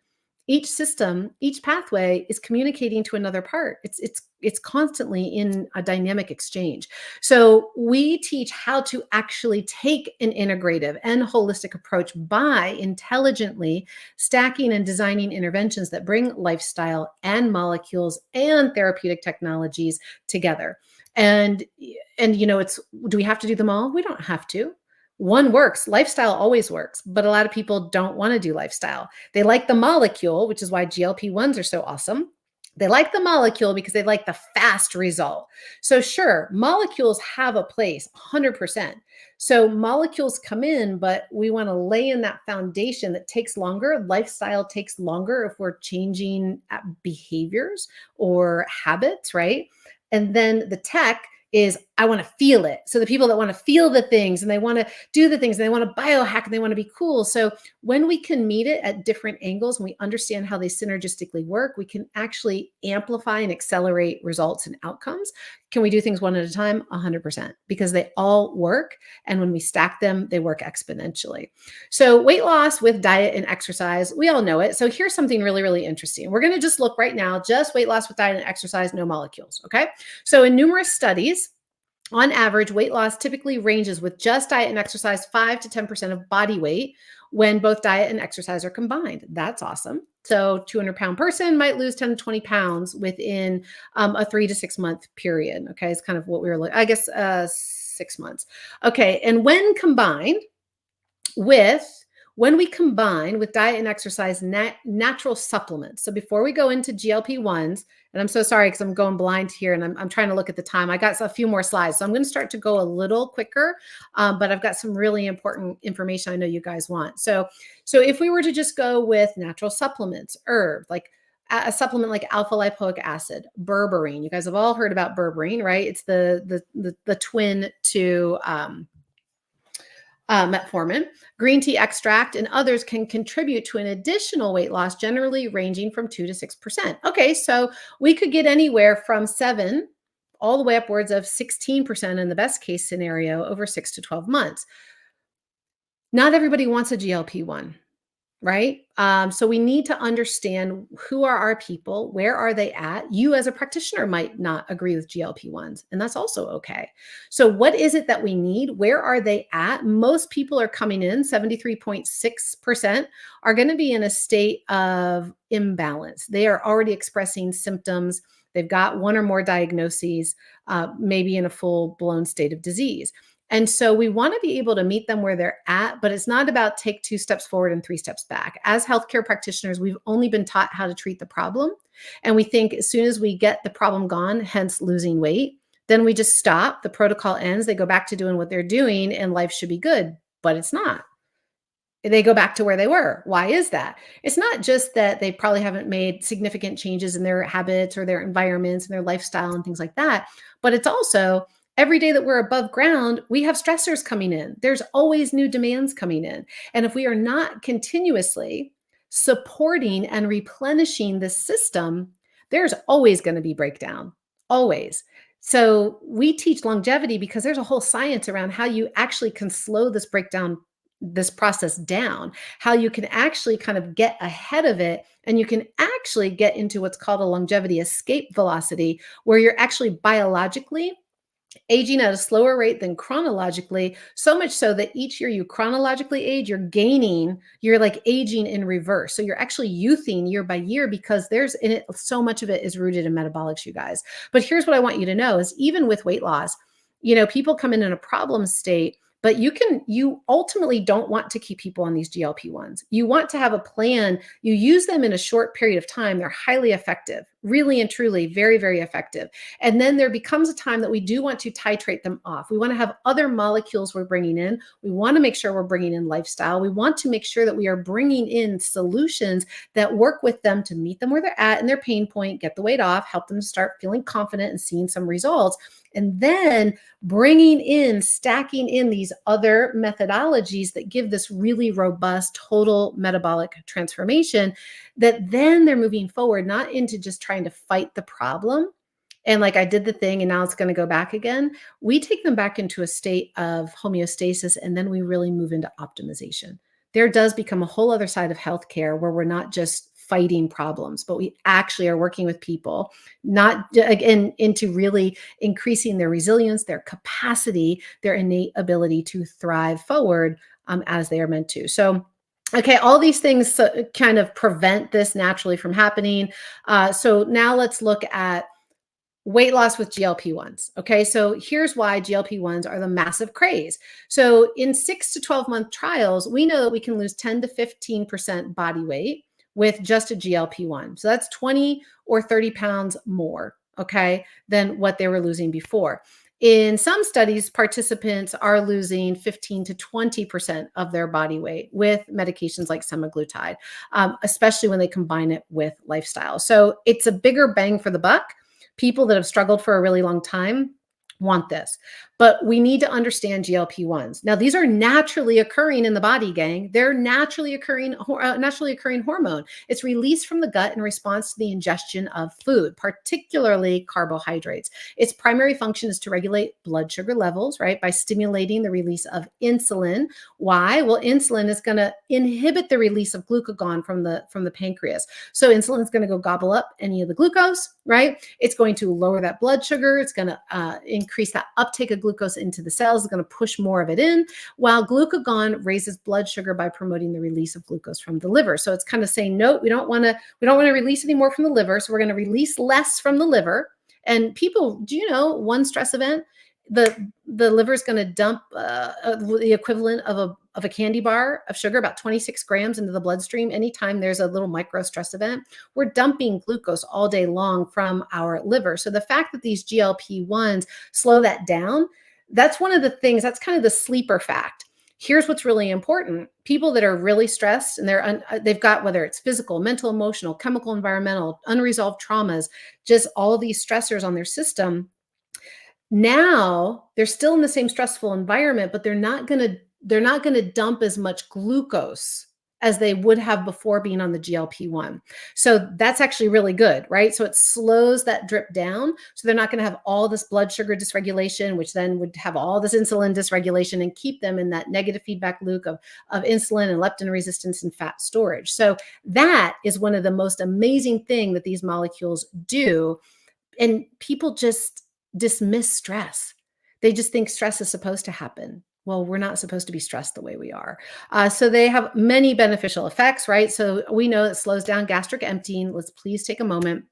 Each system, each pathway is communicating to another part. It's constantly in a dynamic exchange. So we teach how to actually take an integrative and holistic approach by intelligently stacking and designing interventions that bring lifestyle and molecules and therapeutic technologies together. And do we have to do them all? We don't have to. One works. Lifestyle always works, but a lot of people don't want to do lifestyle. They like the molecule, which is why GLP-1s are so awesome. They like the molecule because they like the fast result. So sure, molecules have a place, 100%. So molecules come in, but we want to lay in that foundation that takes longer. Lifestyle takes longer if we're changing behaviors or habits, right? And then the tech is, I want to feel it. So the people that want to feel the things and they want to do the things and they want to biohack and they want to be cool. So when we can meet it at different angles and we understand how they synergistically work, we can actually amplify and accelerate results and outcomes. Can we do things one at a time? 100%, because they all work. And when we stack them, they work exponentially. So weight loss with diet and exercise, we all know it. So here's something really, really interesting. We're going to just look right now, just weight loss with diet and exercise, no molecules. Okay. So in numerous studies, on average, weight loss typically ranges with just diet and exercise 5 to 10% of body weight when both diet and exercise are combined. That's awesome. So 200-pound person might lose 10 to 20 pounds within a 3 to 6 month period. Okay, it's kind of what we were looking, I guess 6 months. Okay. And when we combine with diet and exercise, natural supplements. So before we go into GLP-1s, and I'm so sorry because I'm going blind here and I'm trying to look at the time. I got a few more slides. So I'm going to start to go a little quicker, but I've got some really important information I know you guys want. So if we were to just go with natural supplements, herbs, like a supplement like alpha lipoic acid, berberine. You guys have all heard about berberine, right? It's the twin to metformin. Green tea extract and others can contribute to an additional weight loss, generally ranging from 2 to 6%. Okay, so we could get anywhere from 7 all the way upwards of 16% in the best case scenario over 6 to 12 months. Not everybody wants a GLP-1. Right? So we need to understand who are our people, where are they at? You as a practitioner might not agree with GLP-1s, and that's also okay. So what is it that we need? Where are they at? Most people are coming in, 73.6% are going to be in a state of imbalance. They are already expressing symptoms. They've got one or more diagnoses, maybe in a full-blown state of disease. And so we want to be able to meet them where they're at, but it's not about take 2 steps forward and 3 steps back. As healthcare practitioners, we've only been taught how to treat the problem. And we think as soon as we get the problem gone, hence losing weight, then we just stop, the protocol ends, they go back to doing what they're doing and life should be good, but it's not. They go back to where they were. Why is that? It's not just that they probably haven't made significant changes in their habits or their environments and their lifestyle and things like that, but it's also every day that we're above ground, we have stressors coming in. There's always new demands coming in. And if we are not continuously supporting and replenishing the system, there's always going to be breakdown, always. So we teach longevity because there's a whole science around how you actually can slow this breakdown, this process down, how you can actually kind of get ahead of it. And you can actually get into what's called a longevity escape velocity, where you're actually biologically aging at a slower rate than chronologically, so much so that each year you chronologically age, you're like aging in reverse. So you're actually youthing year by year because there's in it, so much of it is rooted in metabolics, you guys. But here's what I want you to know is even with weight loss, people come in a problem state, but you ultimately don't want to keep people on these GLP-1s. You want to have a plan. You use them in a short period of time. They're highly effective, really and truly very, very effective. And then there becomes a time that we do want to titrate them off. We want to have other molecules we're bringing in. We want to make sure we're bringing in lifestyle. We want to make sure that we are bringing in solutions that work with them to meet them where they're at and their pain point, get the weight off, help them start feeling confident and seeing some results. And then stacking in these other methodologies that give this really robust total metabolic transformation, that then they're moving forward, not into just trying to fight the problem. And like I did the thing and now it's going to go back again. We take them back into a state of homeostasis and then we really move into optimization. There does become a whole other side of healthcare where we're not just fighting problems, but we actually are working with people, not again into really increasing their resilience, their capacity, their innate ability to thrive forward as they are meant to. So, okay, all these things kind of prevent this naturally from happening. So now let's look at weight loss with GLP-1s. Okay, so here's why GLP-1s are the massive craze. So in 6 to 12 month trials, we know that we can lose 10 to 15% body weight with just a GLP-1. So that's 20 or 30 pounds more, okay, than what they were losing before. In some studies, participants are losing 15 to 20% of their body weight with medications like semaglutide, especially when they combine it with lifestyle. So it's a bigger bang for the buck. People that have struggled for a really long time want this, but we need to understand GLP-1s. Now, these are naturally occurring in the body, gang. They're naturally occurring hormone. It's released from the gut in response to the ingestion of food, particularly carbohydrates. Its primary function is to regulate blood sugar levels, right, by stimulating the release of insulin. Why? Well, insulin is going to inhibit the release of glucagon from the pancreas. So insulin is going to go gobble up any of the glucose, right? It's going to lower that blood sugar. It's going to increase that uptake of glucose into the cells. It's going to push more of it in, while glucagon raises blood sugar by promoting the release of glucose from the liver. So it's kind of saying, no, we don't want to release any more from the liver. So we're going to release less from the liver. And people, do you know, one stress event the liver is going to dump the equivalent of a candy bar of sugar, about 26 grams into the bloodstream. Anytime there's a little micro stress event, we're dumping glucose all day long from our liver. So the fact that these GLP-1s slow that down, that's one of the things, that's kind of the sleeper fact. Here's what's really important. People that are really stressed and they've got, whether it's physical, mental, emotional, chemical, environmental, unresolved traumas, just all of these stressors on their system. Now they're still in the same stressful environment, but they're not going to dump as much glucose as they would have before being on the GLP-1. So that's actually really good, right? So it slows that drip down. So they're not going to have all this blood sugar dysregulation, which then would have all this insulin dysregulation and keep them in that negative feedback loop of insulin and leptin resistance and fat storage. So that is one of the most amazing things that these molecules do. And people just dismiss stress. They just think stress is supposed to happen. Well, we're not supposed to be stressed the way we are. So they have many beneficial effects, right? So we know it slows down gastric emptying. Let's please take a moment.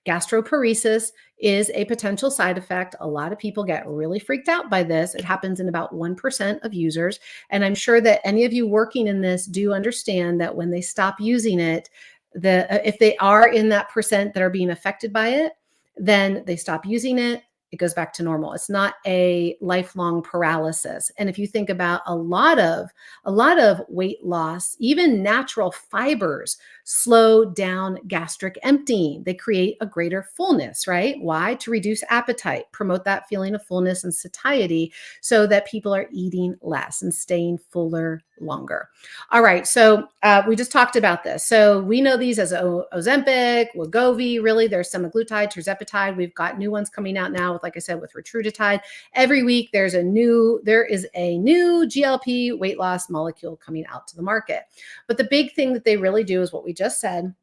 Gastroparesis is a potential side effect. A lot of people get really freaked out by this. It happens in about 1% of users. And I'm sure that any of you working in this do understand that when they stop using it, if they are in that percent that are being affected by it, then they stop using it. It goes back to normal. It's not a lifelong paralysis. And if you think about a lot of weight loss, even natural fibers slow down gastric emptying. They create a greater fullness, right? Why? To reduce appetite, promote that feeling of fullness and satiety so that people are eating less and staying fuller longer. All right. So we just talked about this. So we know these as Ozempic, Wegovy, really there's semaglutide, tirzepatide. We've got new ones coming out now with, like I said, with retatrutide. Every week there is a new GLP weight loss molecule coming out to the market. But the big thing that they really do is what we just said: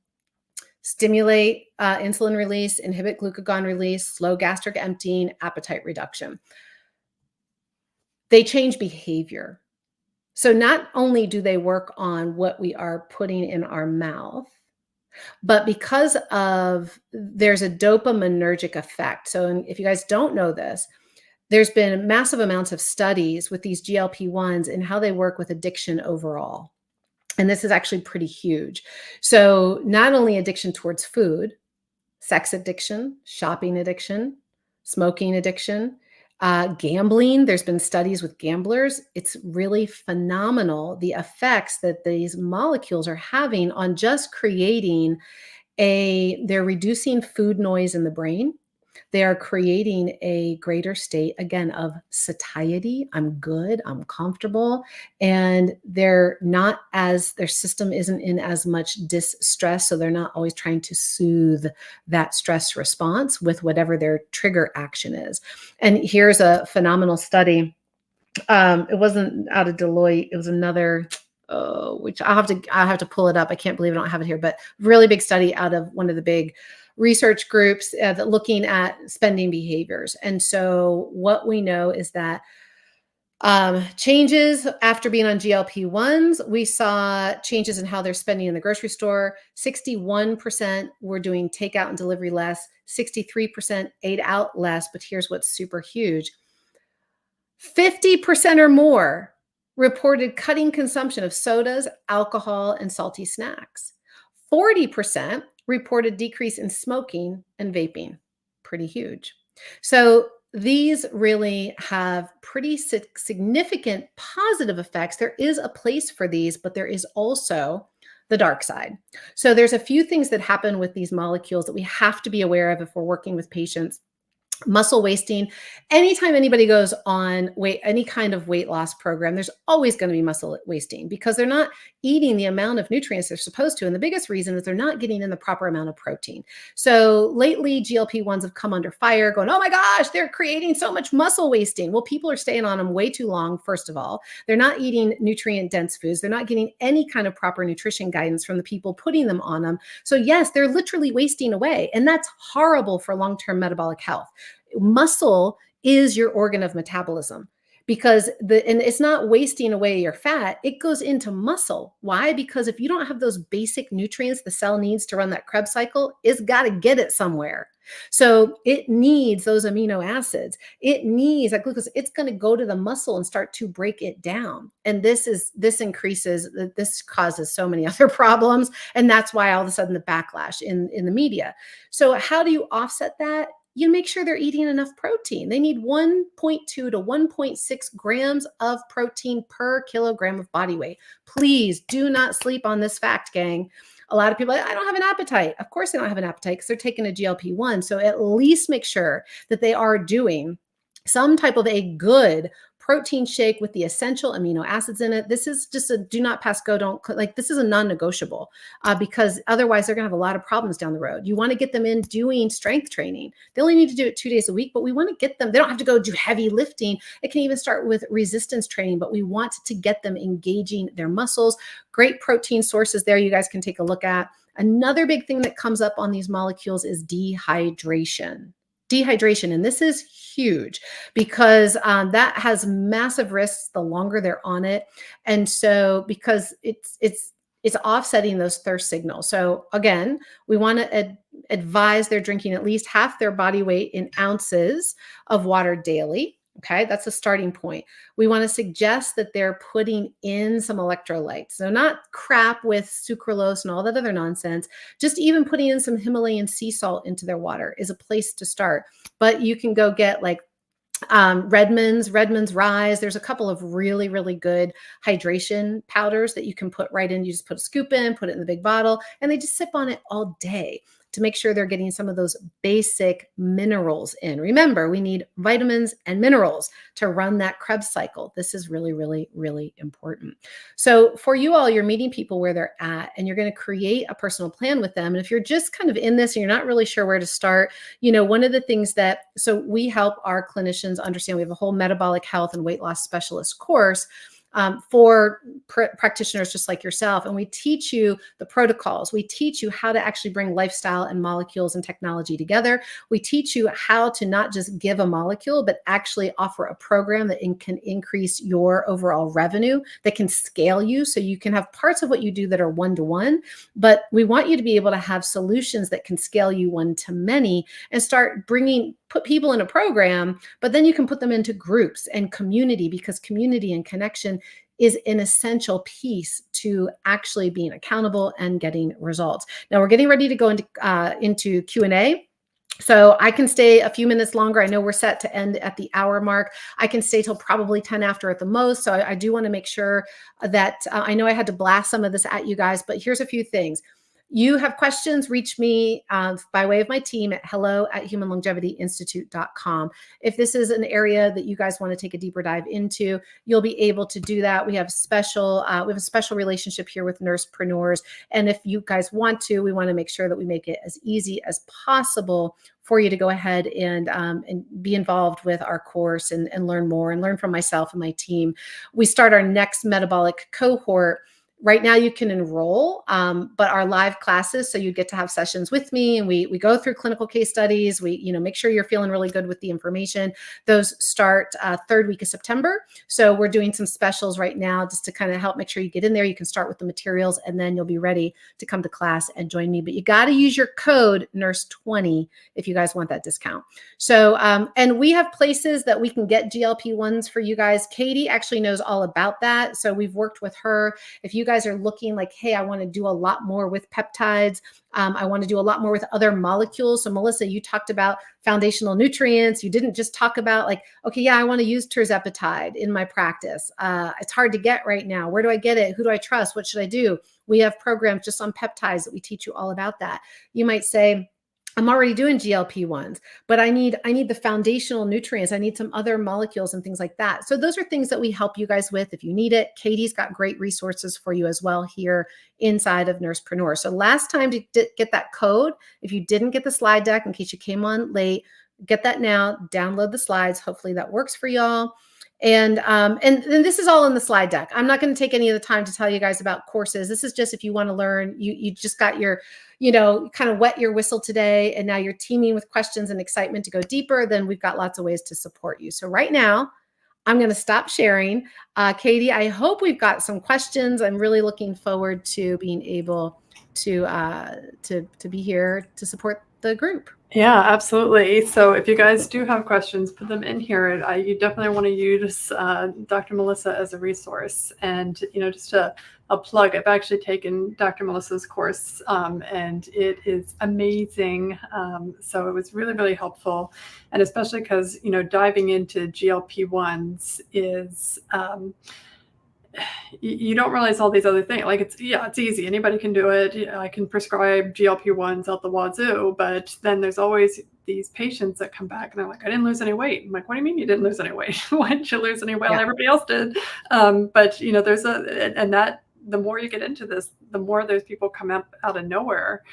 stimulate insulin release, inhibit glucagon release, slow gastric emptying, appetite reduction. They change behavior. So not only do they work on what we are putting in our mouth, but because there's a dopaminergic effect. So if you guys don't know this, there's been massive amounts of studies with these GLP-1s and how they work with addiction overall. And this is actually pretty huge. So not only addiction towards food, sex addiction, shopping addiction, smoking addiction, gambling. There's been studies with gamblers. It's really phenomenal, the effects that these molecules are having on just creating they're reducing food noise in the brain. They are creating a greater state, again, of satiety. I'm good, I'm comfortable. And their system isn't in as much distress. So they're not always trying to soothe that stress response with whatever their trigger action is. And here's a phenomenal study. It wasn't out of Deloitte. It was another, which I'll have to pull it up. I can't believe I don't have it here, but really big study out of one of the big research groups that looking at spending behaviors. And so what we know is that changes after being on GLP-1s, we saw changes in how they're spending in the grocery store. 61% were doing takeout and delivery less, 63% ate out less. But here's what's super huge. 50% or more reported cutting consumption of sodas, alcohol, and salty snacks. 40% reported decrease in smoking and vaping. Pretty huge. So these really have pretty significant positive effects. There is a place for these, but there is also the dark side. So there's a few things that happen with these molecules that we have to be aware of if we're working with patients. Muscle wasting. Anytime anybody goes on any kind of weight loss program, there's always going to be muscle wasting because they're not eating the amount of nutrients they're supposed to. And the biggest reason is they're not getting in the proper amount of protein. So lately, GLP-1s have come under fire going, oh my gosh, they're creating so much muscle wasting. Well, people are staying on them way too long, first of all. They're not eating nutrient-dense foods. They're not getting any kind of proper nutrition guidance from the people putting them on them. So yes, they're literally wasting away. And that's horrible for long-term metabolic health. Muscle is your organ of metabolism. because and it's not wasting away your fat, it goes into muscle. Why? Because if you don't have those basic nutrients the cell needs to run that Krebs cycle, it's got to get it somewhere. So it needs those amino acids. It needs that glucose. It's going to go to the muscle and start to break it down. And this causes so many other problems. And that's why all of a sudden the backlash in the media. So how do you offset that? You make sure they're eating enough protein. They need 1.2 to 1.6 grams of protein per kilogram of body weight. Please do not sleep on this fact, gang. A lot of people, I don't have an appetite. Of course they don't have an appetite because they're taking a GLP-1. So at least make sure that they are doing some type of a good protein shake with the essential amino acids in it. This is just a do not pass go, don't like, this is a non-negotiable because otherwise they're going to have a lot of problems down the road. You want to get them in doing strength training. They only need to do it 2 days a week, but we want to get them, they don't have to go do heavy lifting. It can even start with resistance training, but we want to get them engaging their muscles. Great protein sources there you guys can take a look at. Another big thing that comes up on these molecules is dehydration. And this is huge because that has massive risks the longer they're on it. And so because it's offsetting those thirst signals. So again, we want to advise they're drinking at least half their body weight in ounces of water daily. Okay, that's a starting point. We want to suggest that they're putting in some electrolytes. So not crap with sucralose and all that other nonsense, just even putting in some Himalayan sea salt into their water is a place to start. But you can go get like Redmond's Rise. There's a couple of really, really good hydration powders that you can put right in. You just put a scoop in, put it in the big bottle, and they just sip on it all day to make sure they're getting some of those basic minerals in. Remember, we need vitamins and minerals to run that Krebs cycle. This is really, really, really important. So for you all, you're meeting people where they're at, and you're going to create a personal plan with them. And if you're just kind of in this and you're not really sure where to start, one of the things so we help our clinicians understand, we have a whole metabolic health and weight loss specialist course for practitioners just like yourself. And we teach you the protocols. We teach you how to actually bring lifestyle and molecules and technology together. We teach you how to not just give a molecule, but actually offer a program that can increase your overall revenue, that can scale you. So you can have parts of what you do that are one-to-one, but we want you to be able to have solutions that can scale you one-to-many and start put people in a program, but then you can put them into groups and community, because community and connection is an essential piece to actually being accountable and getting results. Now we're getting ready to go into Q&A. So I can stay a few minutes longer. I know we're set to end at the hour mark. I can stay till probably 10 after at the most. So I do want to make sure that I know I had to blast some of this at you guys, but here's a few things. You have questions, reach me by way of my team at hello@humanlongevity.institute.com. If this is an area that you guys want to take a deeper dive into, you'll be able to do that. We have a special relationship here with Nursepreneurs. And if you guys want to, we want to make sure that we make it as easy as possible for you to go ahead and be involved with our course and learn more and learn from myself and my team. We start our next metabolic cohort. Right now you can enroll, but our live classes, so you get to have sessions with me, and we go through clinical case studies. We make sure you're feeling really good with the information. Those start third week of September. So we're doing some specials right now just to kind of help make sure you get in there. You can start with the materials, and then you'll be ready to come to class and join me. But you got to use your code NURSE20 if you guys want that discount. So, and we have places that we can get GLP-1s for you guys. Catie actually knows all about that. So we've worked with her. If you guys are looking like, hey, I want to do a lot more with peptides. I want to do a lot more with other molecules. So Melissa, you talked about foundational nutrients. You didn't just talk about like, okay, yeah, I want to use tirzepatide in my practice. It's hard to get right now. Where do I get it? Who do I trust? What should I do? We have programs just on peptides that we teach you all about that. You might say, I'm already doing GLP-1s, but I need the foundational nutrients. I need some other molecules and things like that. So those are things that we help you guys with if you need it. Catie's got great resources for you as well here inside of Nursepreneur. So last time to get that code, if you didn't get the slide deck, in case you came on late, get that now, download the slides. Hopefully that works for y'all. And this is all in the slide deck. I'm not going to take any of the time to tell you guys about courses. This is just if you want to learn, you just got your, kind of wet your whistle today, and now you're teeming with questions and excitement to go deeper, then we've got lots of ways to support you. So right now, I'm going to stop sharing. Catie, I hope we've got some questions. I'm really looking forward to being able to be here to support the group. Yeah, absolutely. So if you guys do have questions, put them in here. You definitely want to use Dr. Melissa as a resource. And, just a plug, I've actually taken Dr. Melissa's course and it is amazing. So it was really, really helpful. And especially because, diving into GLP-1s is... you don't realize all these other things. Like it's easy. Anybody can do it. I can prescribe GLP-1s out the wazoo, but then there's always these patients that come back and they're like, I didn't lose any weight. I'm like, what do you mean you didn't lose any weight? Why didn't you lose any weight? Well, everybody else did. But there's the more you get into this, the more those people come up out of nowhere.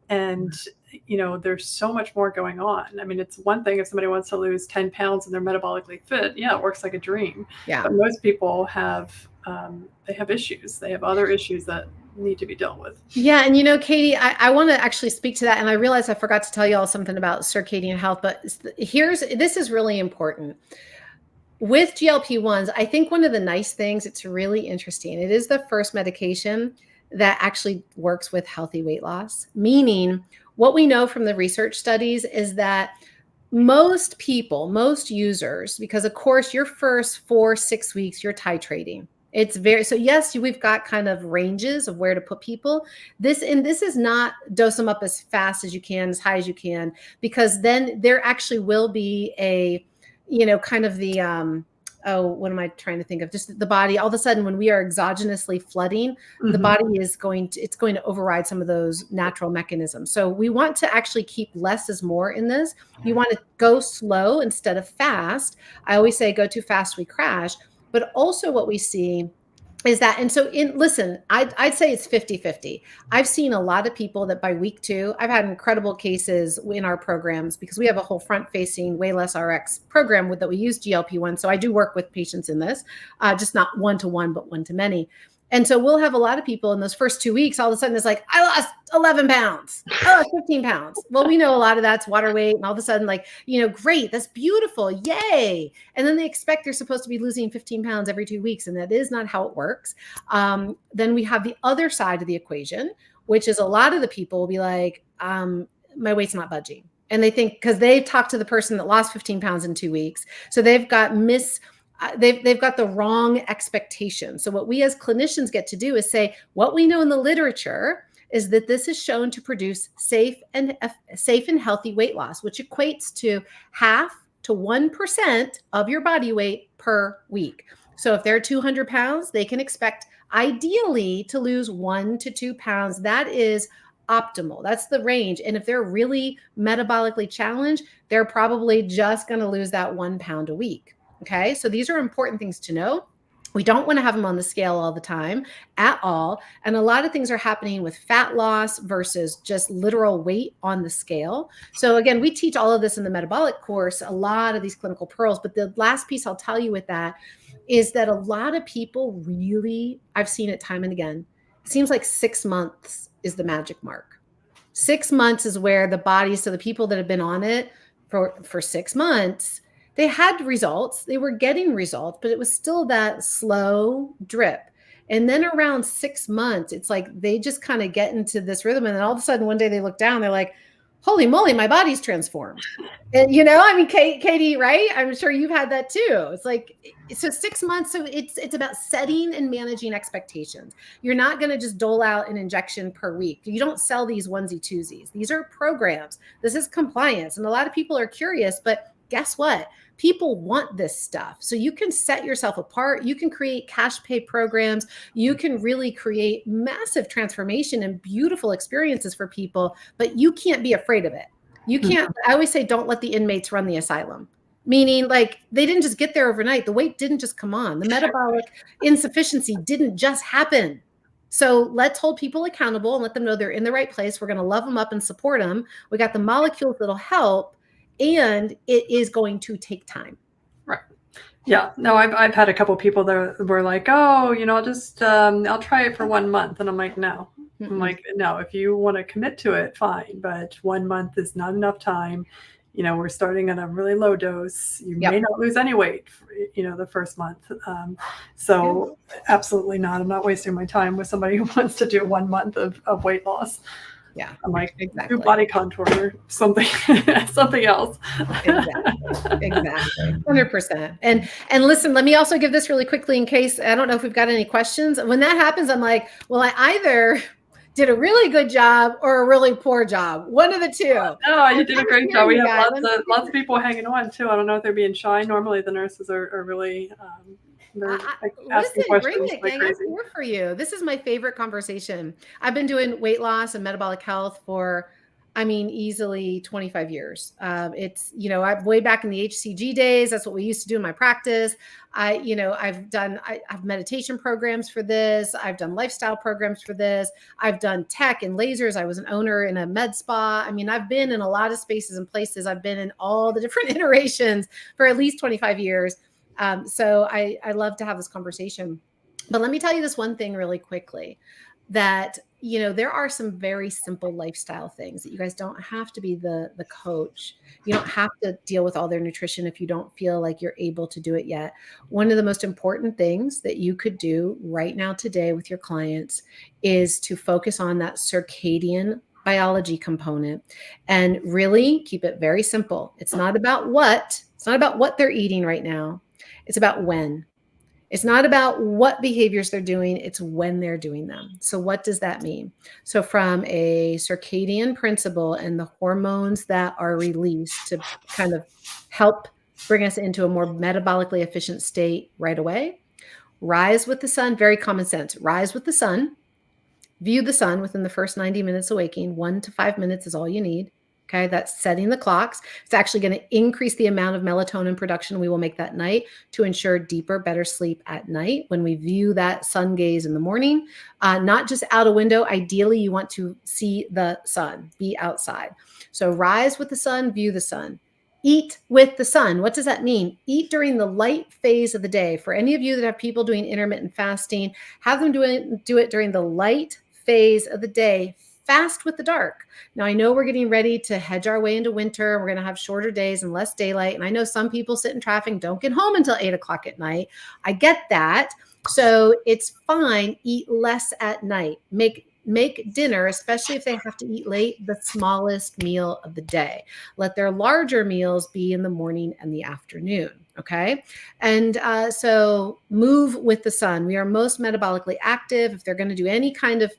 And, there's so much more going on. I mean, it's one thing if somebody wants to lose 10 pounds and they're metabolically fit. Yeah, it works like a dream. Yeah. But most people have issues. They have other issues that need to be dealt with. Yeah. And Catie, I want to actually speak to that. And I realized I forgot to tell you all something about circadian health, but this is really important. With GLP-1s, I think one of the nice things, it's really interesting. It is the first medication that actually works with healthy weight loss, meaning what we know from the research studies is that most people, most users, because of course your first 4-6 weeks, you're titrating. So yes, we've got kind of ranges of where to put people. This is not dose them up as fast as you can, as high as you can, because then there actually will be a, kind of the, what am I trying to think of? Just the body, all of a sudden, when we are exogenously flooding, the body is going to override some of those natural mechanisms. So we want to actually keep less is more in this. You want to go slow instead of fast. I always say go too fast, we crash. But also what we see is that, and so listen, I'd say it's 50-50. I've seen a lot of people that by week 2, I've had incredible cases in our programs because we have a whole front-facing Way Less RX program that we use GLP-1. So I do work with patients in this, just not one-to-one, but one-to-many. And so we'll have a lot of people in those first 2 weeks, all of a sudden it's like, I lost 11 pounds, I lost 15 pounds. Well, we know a lot of that's water weight. And all of a sudden like, great, that's beautiful. Yay. And then they expect they're supposed to be losing 15 pounds every 2 weeks. And that is not how it works. Then we have the other side of the equation, which is a lot of the people will be like, my weight's not budging. And they think, because they've talked to the person that lost 15 pounds in 2 weeks. So they've got they've got the wrong expectation. So what we as clinicians get to do is say, what we know in the literature is that this is shown to produce safe and healthy weight loss, which equates to 0.5 to 1% of your body weight per week. So if they're 200 pounds, they can expect ideally to lose 1 to 2 pounds. That is optimal. That's the range. And if they're really metabolically challenged, they're probably just going to lose that 1 pound a week. Okay. So these are important things to know. We don't want to have them on the scale all the time at all. And a lot of things are happening with fat loss versus just literal weight on the scale. So again, we teach all of this in the metabolic course, a lot of these clinical pearls. But the last piece I'll tell you with that is that a lot of people really, I've seen it time and again, it seems like 6 months is the magic mark. 6 months is where the body, so the people that have been on it for 6 months, they had results, they were getting results, but it was still that slow drip. And then around 6 months, it's like they just kind of get into this rhythm. And then all of a sudden, one day they look down, they're like, holy moly, my body's transformed. And, I mean, Catie, right? I'm sure you've had that too. It's like, so 6 months. So it's about setting and managing expectations. You're not going to just dole out an injection per week. You don't sell these onesie twosies. These are programs. This is compliance. And a lot of people are curious, but guess what? People want this stuff. So you can set yourself apart. You can create cash pay programs. You can really create massive transformation and beautiful experiences for people, but you can't be afraid of it. You can't, I always say, don't let the inmates run the asylum. Meaning like they didn't just get there overnight. The weight didn't just come on. The metabolic insufficiency didn't just happen. So let's hold people accountable and let them know they're in the right place. We're going to love them up and support them. We got the molecules that'll help. And it is going to take time. Right. Yeah. No, I've had a couple of people that were like, oh, I'll just, I'll try it for 1 month. And I'm like, no. I'm like, no, if you want to commit to it, fine. But 1 month is not enough time. we're starting at a really low dose. You may Yep. not lose any weight, the first month. So absolutely not. I'm not wasting my time with somebody who wants to do 1 month of weight loss. Yeah, I'm like, exactly. do body contour or something, something else. Exactly. 100%. And listen, let me also give this really quickly in case, I don't know if we've got any questions. When that happens, I'm like, well, I either did a really good job or a really poor job. One of the two. No, you did a great job. We have lots of people hanging on too. I don't know if they're being shy. Normally the nurses are really they're asking questions bring it, like gang. crazy. I'm here for you. This is my favorite conversation. I've been doing weight loss and metabolic health for, easily 25 years. It's, I've way back in the HCG days. That's what we used to do in my practice. I've meditation programs for this. I've done lifestyle programs for this. I've done tech and lasers. I was an owner in a med spa. I've been in a lot of spaces and places. I've been in all the different iterations for at least 25 years. So I love to have this conversation. But let me tell you this one thing really quickly, that, there are some very simple lifestyle things that you guys don't have to be the coach. You don't have to deal with all their nutrition if you don't feel like you're able to do it yet. One of the most important things that you could do right now today with your clients is to focus on that circadian biology component and really keep it very simple. It's not about what they're eating right now. It's about when. It's not about what behaviors they're doing, it's when they're doing them. So what does that mean? So from a circadian principle and the hormones that are released to kind of help bring us into a more metabolically efficient state right away, rise with the sun, very common sense, rise with the sun, view the sun within the first 90 minutes of waking, 1 to 5 minutes is all you need. Okay, that's setting the clocks. It's actually going to increase the amount of melatonin production we will make that night to ensure deeper, better sleep at night when we view that sun gaze in the morning, not just out a window. Ideally, you want to see the sun, be outside. So rise with the sun, view the sun. Eat with the sun. What does that mean? Eat during the light phase of the day. For any of you that have people doing intermittent fasting, have them do it during the light phase of the day. Fast with the dark. Now, I know we're getting ready to hedge our way into winter. We're going to have shorter days and less daylight. And I know some people sit in traffic and don't get home until 8 o'clock at night. I get that. So it's fine. Eat less at night. Make dinner, especially if they have to eat late, the smallest meal of the day. Let their larger meals be in the morning and the afternoon. Okay. And so move with the sun. We are most metabolically active. If they're going to do any kind of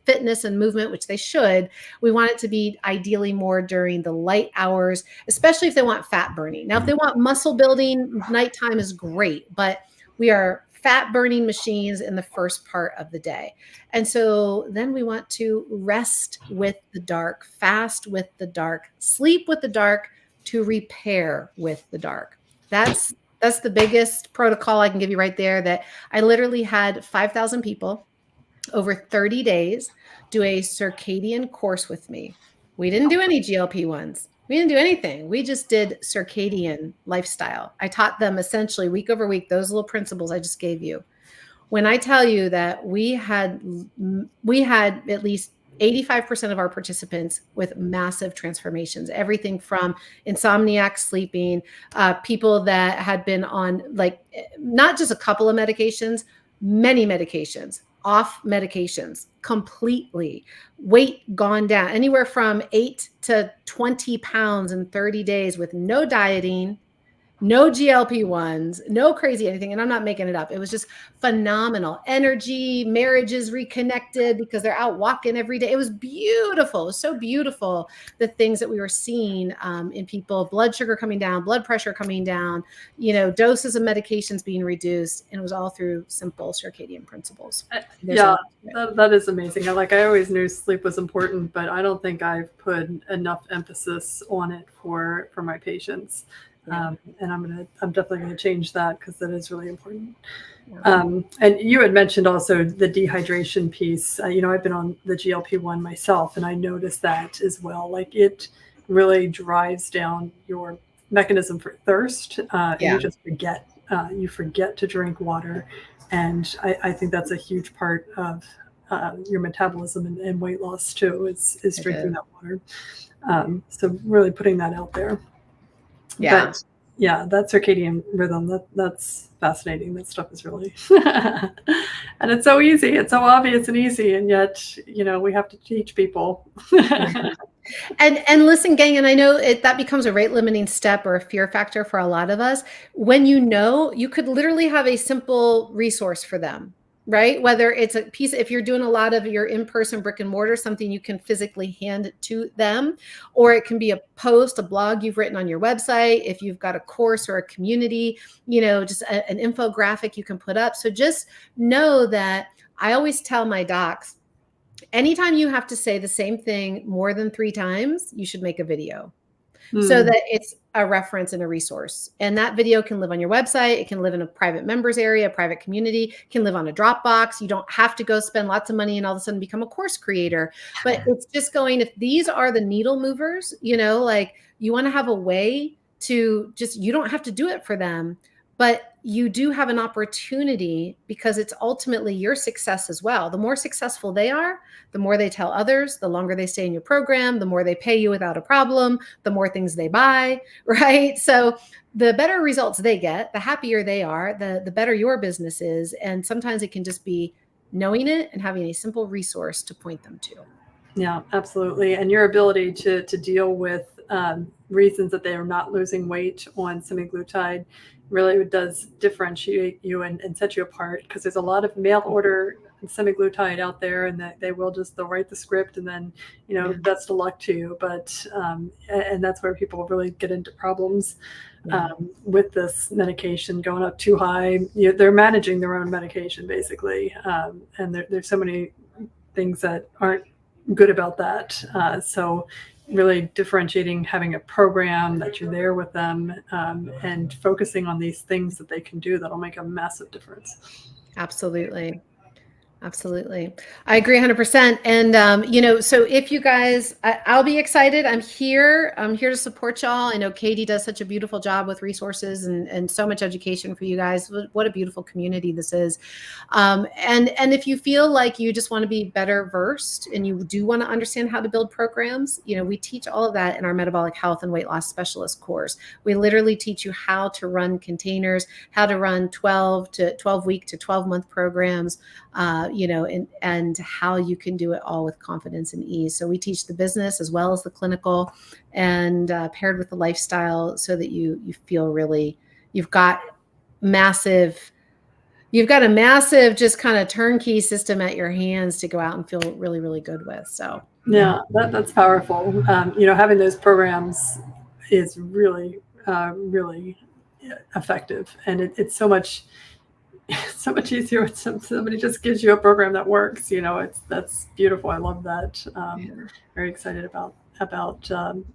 fitness and movement, which they should, we want it to be ideally more during the light hours, especially if they want fat burning. Now, if they want muscle building, nighttime is great, but we are fat burning machines in the first part of the day. And so then we want to rest with the dark, fast with the dark, sleep with the dark, to repair with the dark. That's the biggest protocol I can give you right there, that I literally had 5,000 people over 30 days do a circadian course with me. We didn't do any GLP-1s. We didn't do anything. We just did circadian lifestyle. I taught them essentially week over week those little principles I just gave you. When I tell you that we had at least 85% of our participants with massive transformations, everything from insomniac sleeping, people that had been on not just a couple of medications, many medications, off medications completely, weight gone down anywhere from 8 to 20 pounds in 30 days with no dieting, no GLP-1s, no crazy anything. And I'm not making it up. It was just phenomenal. Energy, marriages reconnected because they're out walking every day. It was beautiful. It was so beautiful, the things that we were seeing in people, blood sugar coming down, blood pressure coming down, doses of medications being reduced. And it was all through simple circadian principles. That is amazing. I always knew sleep was important, but I don't think I've put enough emphasis on it for my patients. And I'm definitely going to change that, because that is really important. And you had mentioned also the dehydration piece. I've been on the GLP-1 myself, and I noticed that as well. It really drives down your mechanism for thirst. And you just forget to drink water. And I think that's a huge part of your metabolism and weight loss too, is drinking that water. So really putting that out there. Yeah. But yeah, that circadian rhythm, that's fascinating. That stuff is really, and it's so easy. It's so obvious and easy. And yet, we have to teach people. And listen, gang, and I know that becomes a rate limiting step or a fear factor for a lot of us. When you could literally have a simple resource for them, right? Whether it's a piece, if you're doing a lot of your in-person brick and mortar, something you can physically hand to them, or it can be a post, a blog you've written on your website. If you've got a course or a community, just an infographic you can put up. So just know that I always tell my docs, anytime you have to say the same thing more than 3 times, you should make a video so that it's a reference and a resource. And that video can live on your website. It can live in a private members area, a private community, can live on a Dropbox. You don't have to go spend lots of money and all of a sudden become a course creator. But it's just going, if these are the needle movers, like you want to have a way to just, you don't have to do it for them, but you do have an opportunity because it's ultimately your success as well. The more successful they are, the more they tell others, the longer they stay in your program, the more they pay you without a problem, the more things they buy, right? So the better results they get, the happier they are, the better your business is. And sometimes it can just be knowing it and having a simple resource to point them to. Yeah, absolutely. And your ability to deal with reasons that they are not losing weight on semaglutide really does differentiate you and set you apart, because there's a lot of mail order semaglutide out there, and that they'll write the script and then best of luck to you. But and that's where people really get into problems with this medication going up too high. They're managing their own medication basically, and there's so many things that aren't good about that. So really differentiating, having a program that you're there with them, and focusing on these things that they can do that'll make a massive difference. Absolutely. Absolutely. I agree 100%. And, so if you guys, I'll be excited. I'm here to support y'all. I know Catie does such a beautiful job with resources and so much education for you guys. What a beautiful community this is. And if you feel like you just want to be better versed and you do want to understand how to build programs, we teach all of that in our metabolic health and weight loss specialist course. We literally teach you how to run containers, how to run 12 week to 12 month programs, and how you can do it all with confidence and ease. So we teach the business as well as the clinical, and paired with the lifestyle, so that you feel really, you've got a massive just kind of turnkey system at your hands to go out and feel really, really good with. So yeah, that's powerful. Having those programs is really, really effective, and it's so much easier when somebody just gives you a program that works. That's beautiful. I love that. Very excited about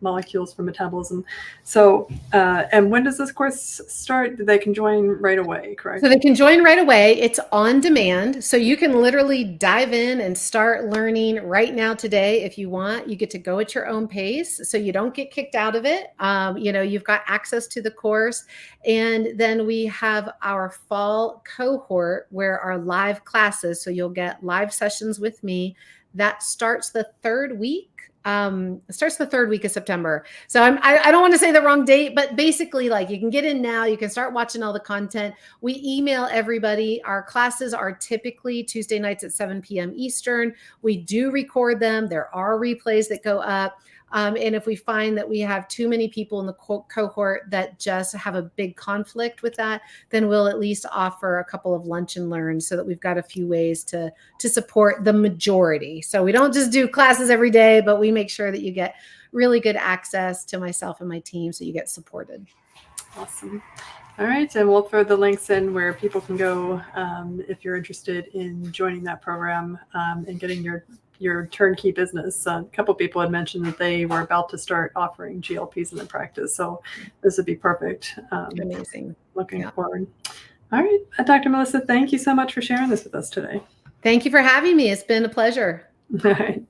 molecules for metabolism. So, and when does this course start? They can join right away, correct? So they can join right away. It's on demand. So you can literally dive in and start learning right now today if you want. You get to go at your own pace, so you don't get kicked out of it. You've got access to the course. And then we have our fall cohort, where our live classes, so you'll get live sessions with me. That starts the third week. Of September. So I don't want to say the wrong date, but basically, like, you can get in now, you can start watching all the content. We email everybody. Our classes are typically Tuesday nights at 7 p.m. Eastern. We do record them. There are replays that go up. And if we find that we have too many people in the cohort that just have a big conflict with that, then we'll at least offer a couple of lunch and learns, so that we've got a few ways to support the majority. So we don't just do classes every day, but we make sure that you get really good access to myself and my team, so you get supported. Awesome. All right. And we'll throw the links in where people can go if you're interested in joining that program and getting your turnkey business. A couple people had mentioned that they were about to start offering GLPs in their practice. So this would be perfect. Amazing. Looking forward. All right. Dr. Melissa, thank you so much for sharing this with us today. Thank you for having me. It's been a pleasure. All right.